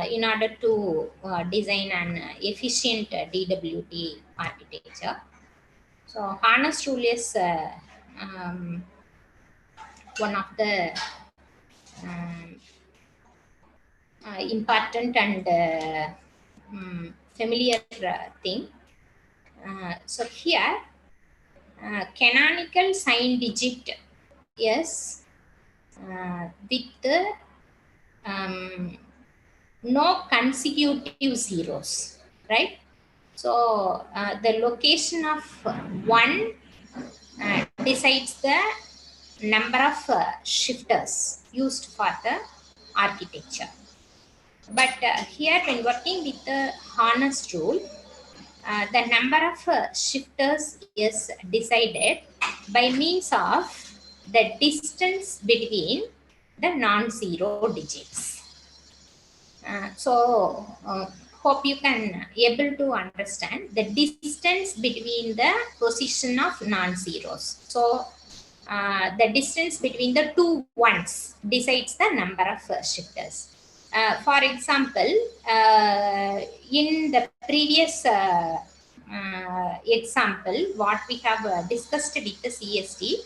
in order to design an efficient DWT architecture. So harness rule is one of the important and familiar thing. So here, canonical sign digit is with no consecutive zeros, right? So the location of 1 decides the number of shifters used for the architecture. But here, when working with the harness rule, the number of shifters is decided by means of the distance between the non-zero digits. Hope you can able to understand the distance between the position of non-zeros. So the distance between the two ones decides the number of shifters. For example, in the previous example, what we have discussed with the CSD,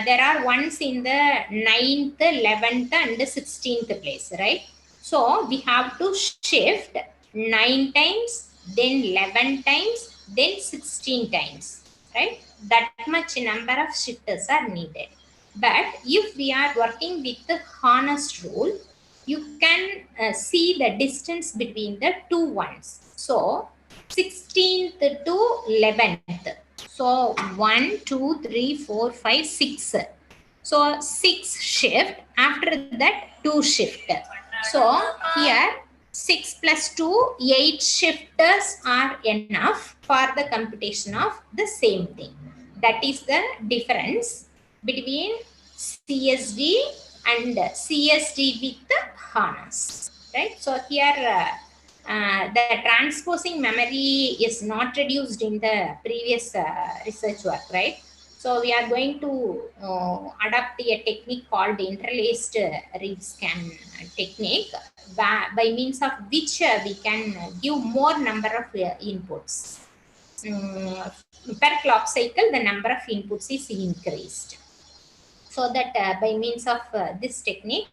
there are ones in the 9th, 11th, and 16th place, right? So we have to shift 9 times, then 11 times, then 16 times, right? That much number of shifters are needed. But if we are working with the harness rule, you can see the distance between the two ones. So 16th to 11th. So 1, 2, 3, 4, 5, 6. So 6 shift. After that 2 shift. So here 6 plus 2, 8 shifters are enough for the computation of the same thing. That is the difference between CSD and CSD with the harness, right? So here the transposing memory is not reduced in the previous research work, right? So we are going to adopt a technique called interlaced read scan technique, by means of which we can give more number of inputs. Per clock cycle, the number of inputs is increased. So that by means of this technique,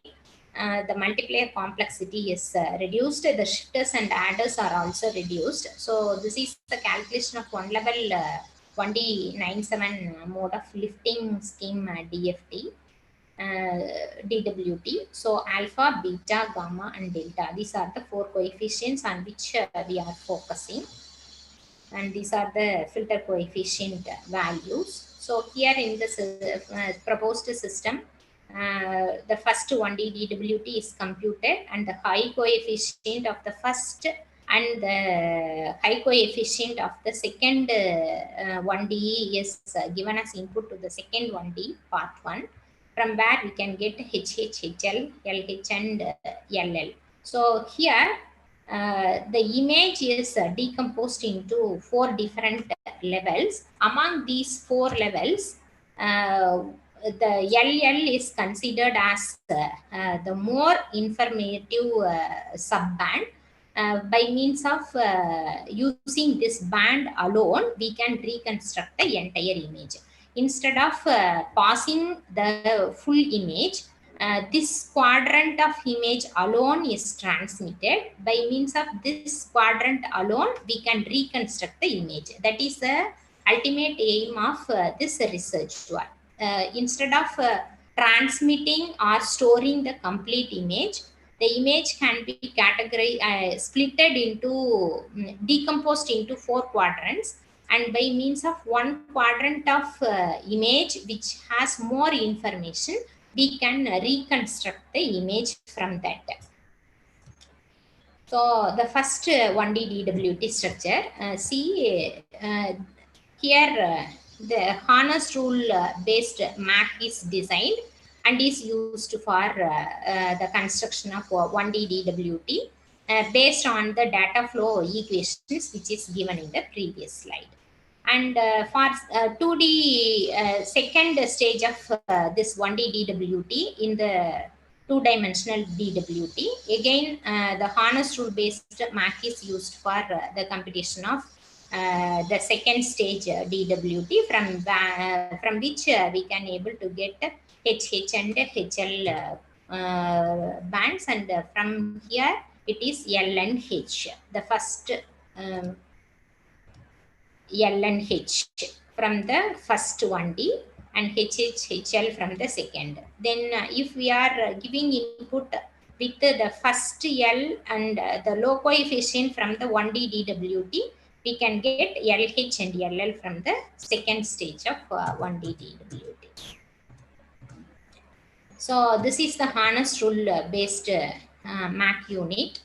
the multiplier complexity is reduced, the shifters and adders are also reduced. So this is the calculation of one level 1D97 mode of lifting scheme DFT, DWT. So alpha, beta, gamma, and delta. These are the 4 coefficients on which we are focusing. And these are the filter coefficient values. So here in this proposed system, the first 1D DWT is computed, and the high coefficient of the first and the high coefficient of the second 1D is given as input to the second 1D part 1, from where we can get HH, HL, LH, and LL. So here the image is decomposed into 4 different levels. Among these 4 levels, the LL is considered as the more informative subband. By means of using this band alone, we can reconstruct the entire image. Instead of passing the full image, this quadrant of image alone is transmitted. By means of this quadrant alone, we can reconstruct the image. That is the ultimate aim of this research work. Instead of transmitting or storing the complete image, the image can be categorized, splitted into, decomposed into 4 quadrants. And by means of one quadrant of image which has more information, we can reconstruct the image from that. So the first 1D DWT structure, see here the harness rule based MAC is designed and is used for the construction of 1D DWT based on the data flow equations which is given in the previous slide. And for 2D second stage of this 1D DWT in the 2-dimensional DWT, again the harness rule based MAC is used for the computation of the second stage DWT, from which we can able to get HH and HL bands, and from here it is L and H. The first L and H from the first 1D and HL from the second. Then if we are giving input with the first L and the low coefficient from the 1D DWT, we can get LH and LL from the second stage of 1D DWT. So this is the harness rule based MAC unit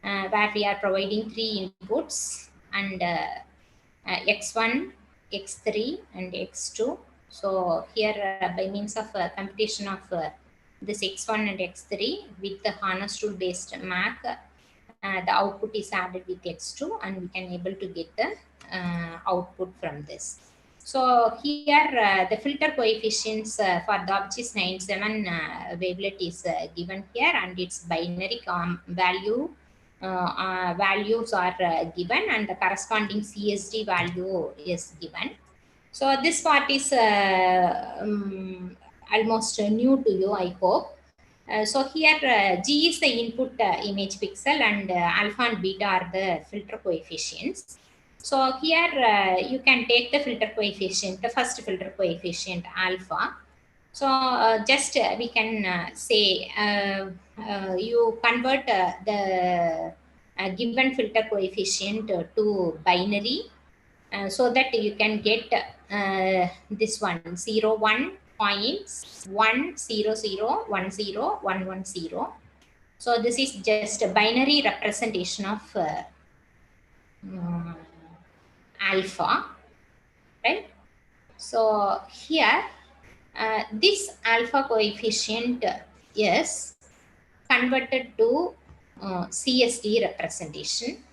where we are providing 3 inputs and X1, X3 and X2. So here by means of computation of this X1 and X3 with the harness rule based MAC, the output is added with X2 and we can able to get the output from this. So here the filter coefficients for the OBJIS 97 wavelet is given here and its binary values are given and the corresponding CSD value is given. So this part is almost new to you, I hope. So here G is the input image pixel and alpha and beta are the filter coefficients. So here you can take the filter coefficient, the first filter coefficient alpha. So just we can say you convert the given filter coefficient to binary so that you can get this one 0.100101110. So this is just a binary representation of alpha, right? So here this alpha coefficient is converted to CSD representation.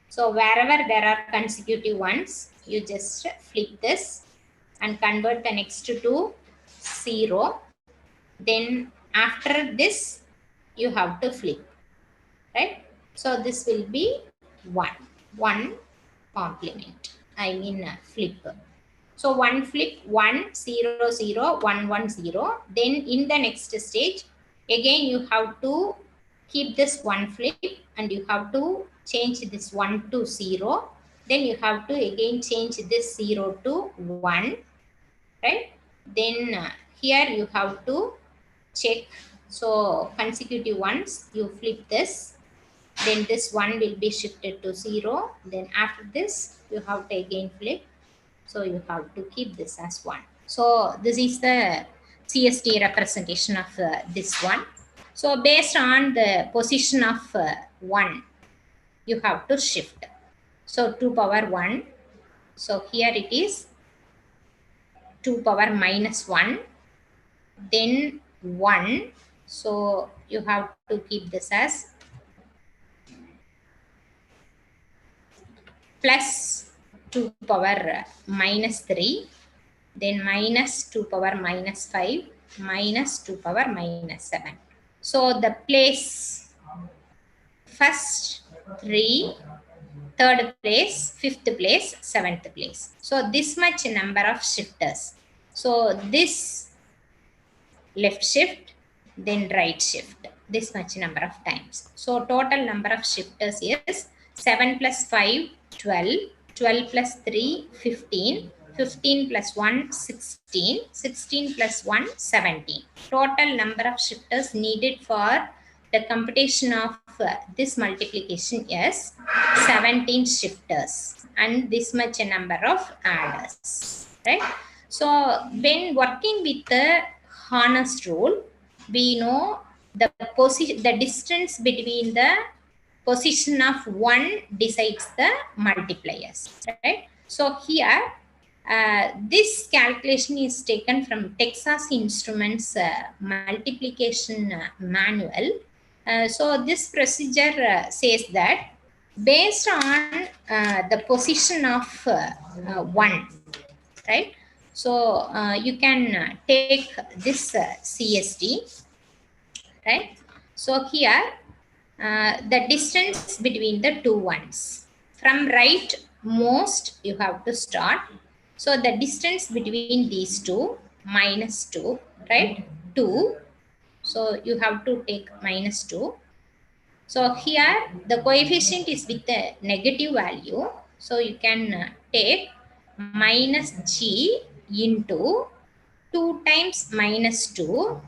So wherever there are consecutive ones, you just flip this and convert the next to 0. Then after this, you have to flip, right? So this will be 1 complement, I mean flip. So 1 flip 1 0 0 1 1 0. Then in the next stage, again you have to keep this 1 flip and you have to change this 1 to 0. Then you have to again change this 0 to 1, right? Then here you have to check. So consecutive ones, you flip this. Then this 1 will be shifted to 0. Then after this, you have to again flip. So you have to keep this as 1. So this is the CSD representation of this one. So based on the position of 1, you have to shift. So 2 power 1. So here it is 2 power minus 1. Then 1. So you have to keep this as plus 2 power minus 3. Then minus 2 power minus 5. Minus 2 power minus 7. So the place first 3, third place, fifth place, seventh place. So this much number of shifters. So this left shift, then right shift, this much number of times. So total number of shifters is 7 plus 5, 12, 12 plus 3, 15, 15 plus 1, 16, 16 plus 1, 17. Total number of shifters needed for the computation of this multiplication is 17 shifters and this much a number of adders, right? So when working with the harness rule, we know the position, the distance between the position of 1 decides the multipliers, right? So here this calculation is taken from Texas Instruments multiplication manual. So this procedure says that based on the position of 1, right? So you can take this CSD, right? So here the distance between the two ones. From right most you have to start. So the distance between these two minus 2, right? 2. So you have to take minus 2. So here the coefficient is with a negative value. So you can take minus g into 2 times minus 2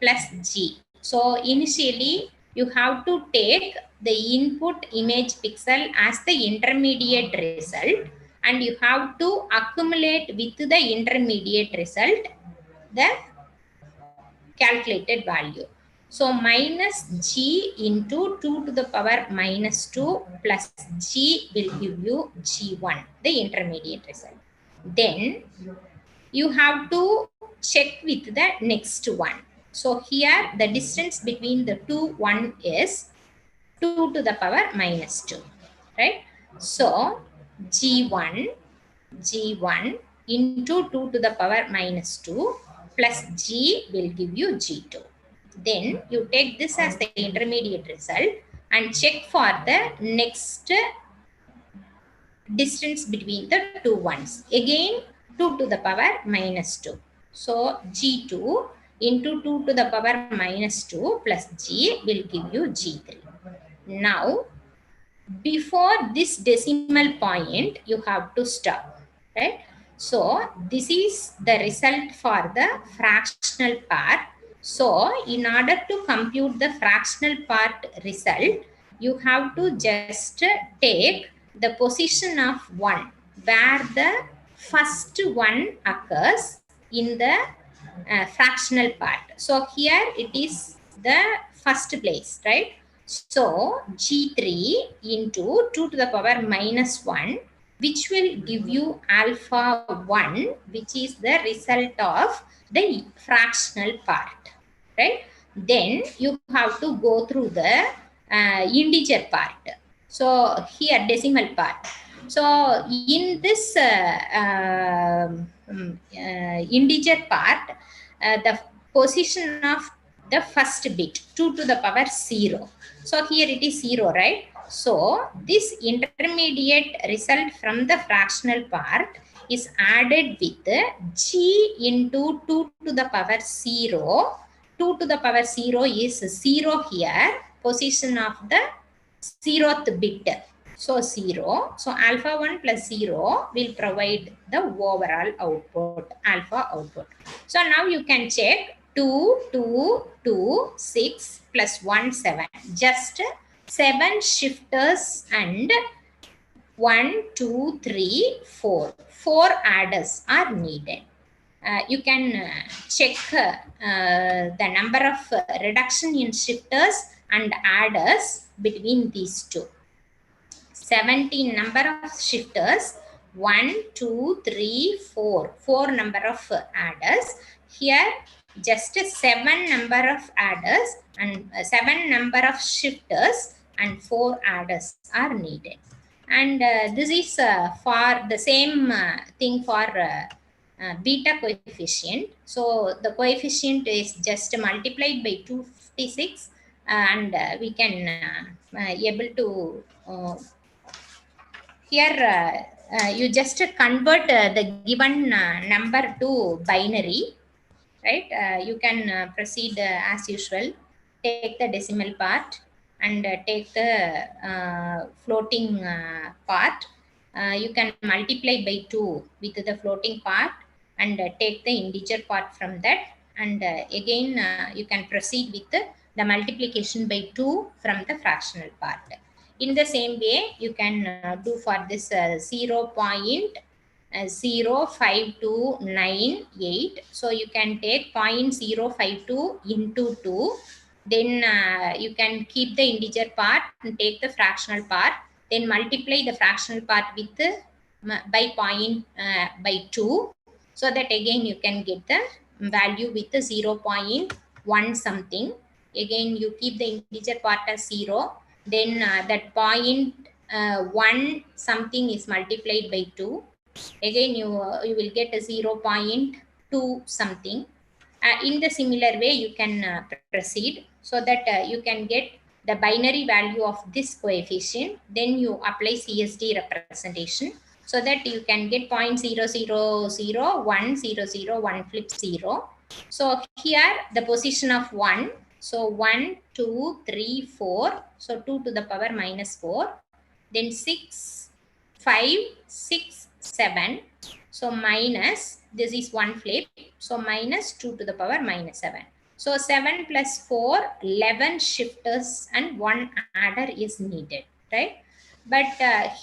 plus g. So initially you have to take the input image pixel as the intermediate result, and you have to accumulate with the intermediate result the calculated value. So minus g into 2 to the power minus 2 plus g will give you g1, the intermediate result. Then you have to check with the next one. So here the distance between the two one is 2 to the power minus 2, right? So g1 into 2 to the power minus 2 plus g will give you g2. Then you take this as the intermediate result and check for the next distance between the two ones. Again 2 to the power minus 2. So g2 into 2 to the power minus 2 plus g will give you g3. Now before this decimal point you have to stop, right? So this is the result for the fractional part. So in order to compute the fractional part result, you have to just take the position of 1 where the first one occurs in the fractional part. So here it is the first place, right? So G3 into 2 to the power minus 1, which will give you alpha 1, which is the result of the fractional part, right? Then you have to go through the integer part. So here decimal part. So in this integer part, the position of the first bit 2 to the power 0. So here it is 0, right? So this intermediate result from the fractional part is added with g into 2 to the power 0. 2 to the power 0 is 0 here, position of the 0th bit. So 0. So alpha 1 plus 0 will provide the overall output, alpha output. So now you can check 2, 2, 2, 6 plus 1, 7. Just 7 shifters and 1, 2, 3, 4. 4 adders are needed. You can check the number of reduction in shifters and adders between these two. 17 number of shifters, 1, 2, 3, 4. 4 number of adders. Here just 7 number of adders and 7 number of shifters and 4 adders are needed. And this is for the same thing for beta coefficient. So the coefficient is just multiplied by 256 and we can able to here you just convert the given number to binary, right? You can proceed as usual. Take the decimal part and take the floating part. You can multiply by 2 with the floating part and take the integer part from that. And again, you can proceed with the multiplication by 2 from the fractional part. In the same way, you can do for this 0.05298. So you can take 0.052 into 2. Then you can keep the integer part and take the fractional part. Then multiply the fractional part with by 2. So that again you can get the value with the 0.1 something. Again you keep the integer part as 0. Then that 0.1 something is multiplied by 2. Again you will get a 0.2 something. In the similar way you can proceed so that you can get the binary value of this coefficient. Then you apply Csd representation so that you can get 0.000100 1 flip 0. So here the position of 1. So 1, 2, 3, 4. So 2 to the power minus 4. Then 6, 5, 6, 7. So minus, this is one flip. So minus 2 to the power minus 7. So 7 plus 4, 11 shifters and 1 adder is needed, right? But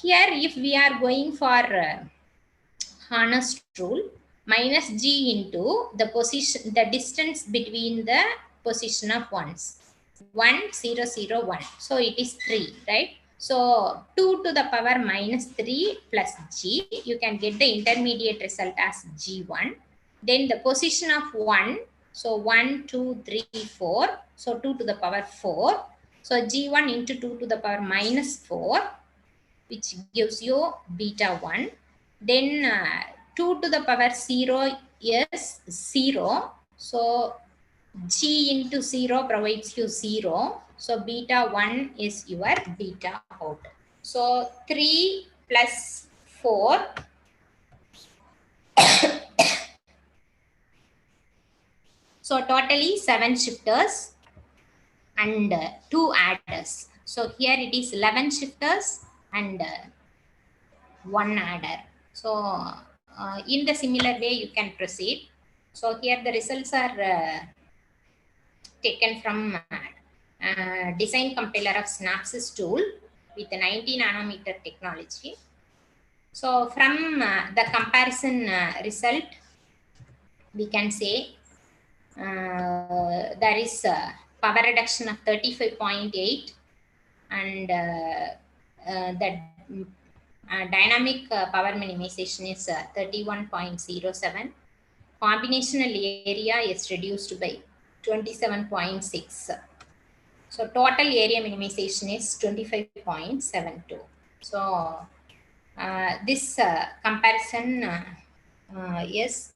here if we are going for harness rule, minus g into the position, the distance between the position of ones. 1, 0, 0, 1. So it is 3, right? So 2 to the power minus 3 plus g, you can get the intermediate result as g1. Then the position of 1, so 1, 2, 3, 4. So 2 to the power 4. So g1 into 2 to the power minus 4, which gives you beta 1. Then 2 to the power 0 is 0. So g into 0 provides you 0. So beta 1 is your beta out. So 3 plus 4. So totally 7 shifters and 2 adders. So here it is 11 shifters and 1 adder. So in the similar way you can proceed. So here the results are taken from design compiler of Synopsys tool with a 90 nanometer technology. So from the comparison result, we can say there is power reduction of 35.8 and the dynamic power minimization is 31.07. Combinational area is reduced by 27.6. So total area minimization is 25.72. So this comparison is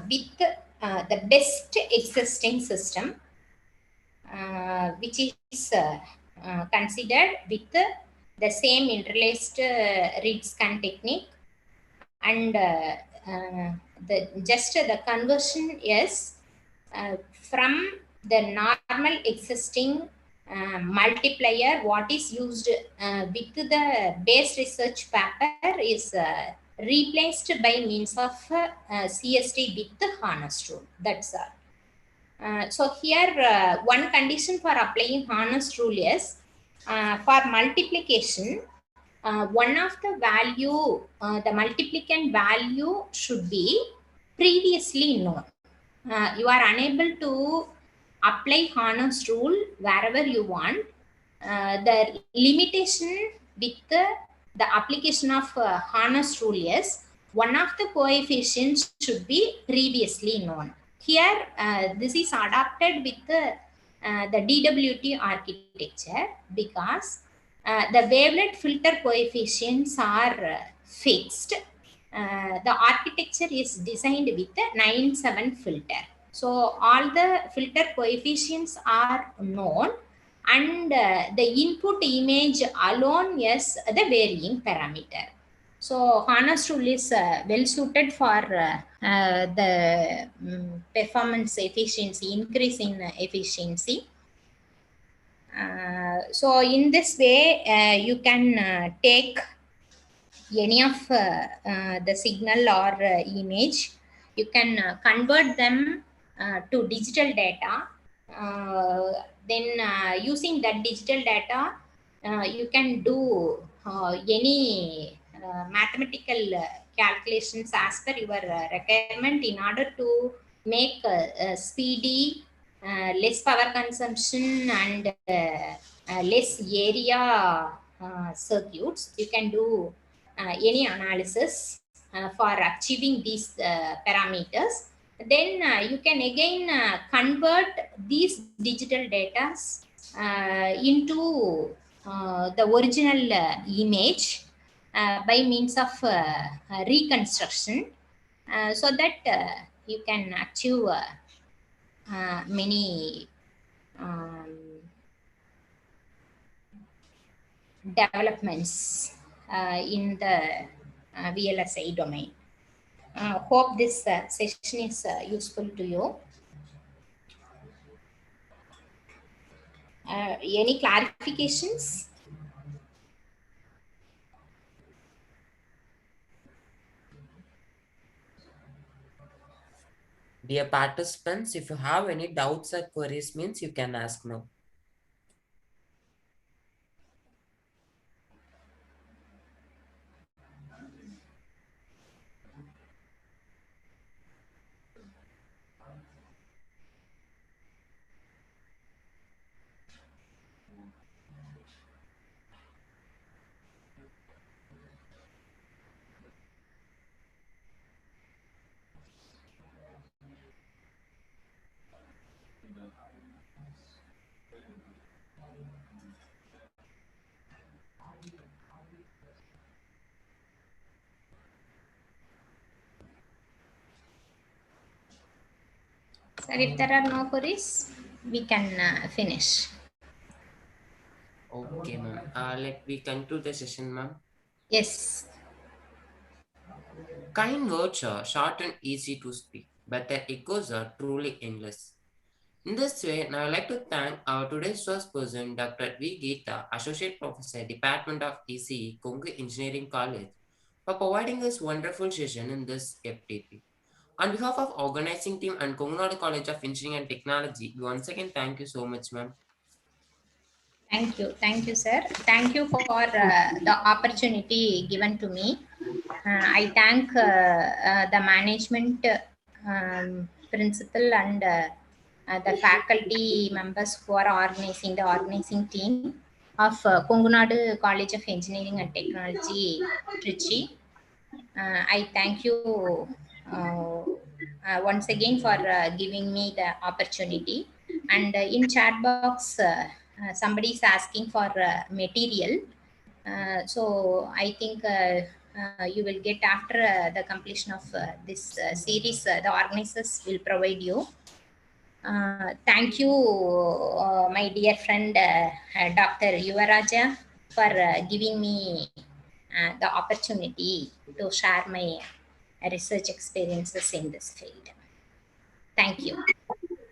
with the best existing system, which is considered with the same interlaced read scan technique, and the conversion is from the normal existing multiplier what is used with the base research paper is replaced by means of CSD with the harness rule. That's all. So here one condition for applying harness rule is for multiplication, one of the value, the multiplicand value should be previously known. You are unable to apply harness rule wherever you want. The limitation with the application of harness rule is one of the coefficients should be previously known. Here, this is adapted with the DWT architecture because the wavelet filter coefficients are fixed. The architecture is designed with a 9-7 filter. So all the filter coefficients are known, and the input image alone is the varying parameter. So harness rule is well suited for the performance efficiency, increase in efficiency. So in this way, you can take any of the signal or image, you can convert them to digital data. Then using that digital data, you can do any mathematical calculations as per your requirement in order to make speedy, less power consumption and less area circuits. You can do any analysis for achieving these parameters. Then you can again convert these digital data into the original image by means of reconstruction, so that you can achieve many developments in the VLSI domain. Hope this session is useful to you. Any clarifications? Dear participants, if you have any doubts or queries, means you can ask now. Sir, if there are no queries, we can finish. Okay, ma'am. Let me conclude the session, ma'am. Yes. Kind words are short and easy to speak, but their echoes are truly endless. In this way, now I'd like to thank our today's first person, Dr. V. Geeta, Associate Professor, Department of ECE, Kongu Engineering College, for providing this wonderful session in this FTP. On behalf of organizing team and Kongu College of Engineering and Technology, we once again thank you so much, ma'am. Thank you, sir. Thank you for the opportunity given to me. I thank the management, principal, and the faculty members who are organizing the organizing team of Kongunadu College of Engineering and Technology, Trichy. I thank you once again for giving me the opportunity. And in chat box, somebody is asking for material. So I think you will get after the completion of this series, the organizers will provide you. Thank you, my dear friend, Dr. Yuvaraja, for giving me the opportunity to share my research experiences in this field. Thank you.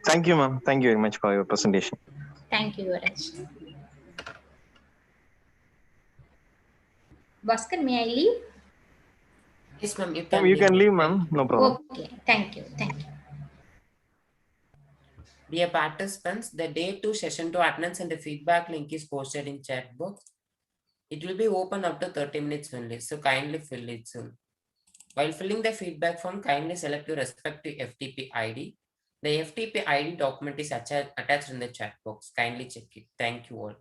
Thank you, ma'am. Thank you very much for your presentation. Thank you, Yuvaraj. Bhaskar, may I leave? Yes, ma'am, you Ma'am, can you leave. can leave, Thank ma'am. you. No problem. Okay, thank you. Thank you. Dear participants, the day 2 session 2 attendance and the feedback link is posted in chat box. It will be open up to 30 minutes only, so kindly fill it soon. While filling the feedback form, kindly select your respective FTP ID. The FTP ID document is attached in the chat box. Kindly check it. Thank you all.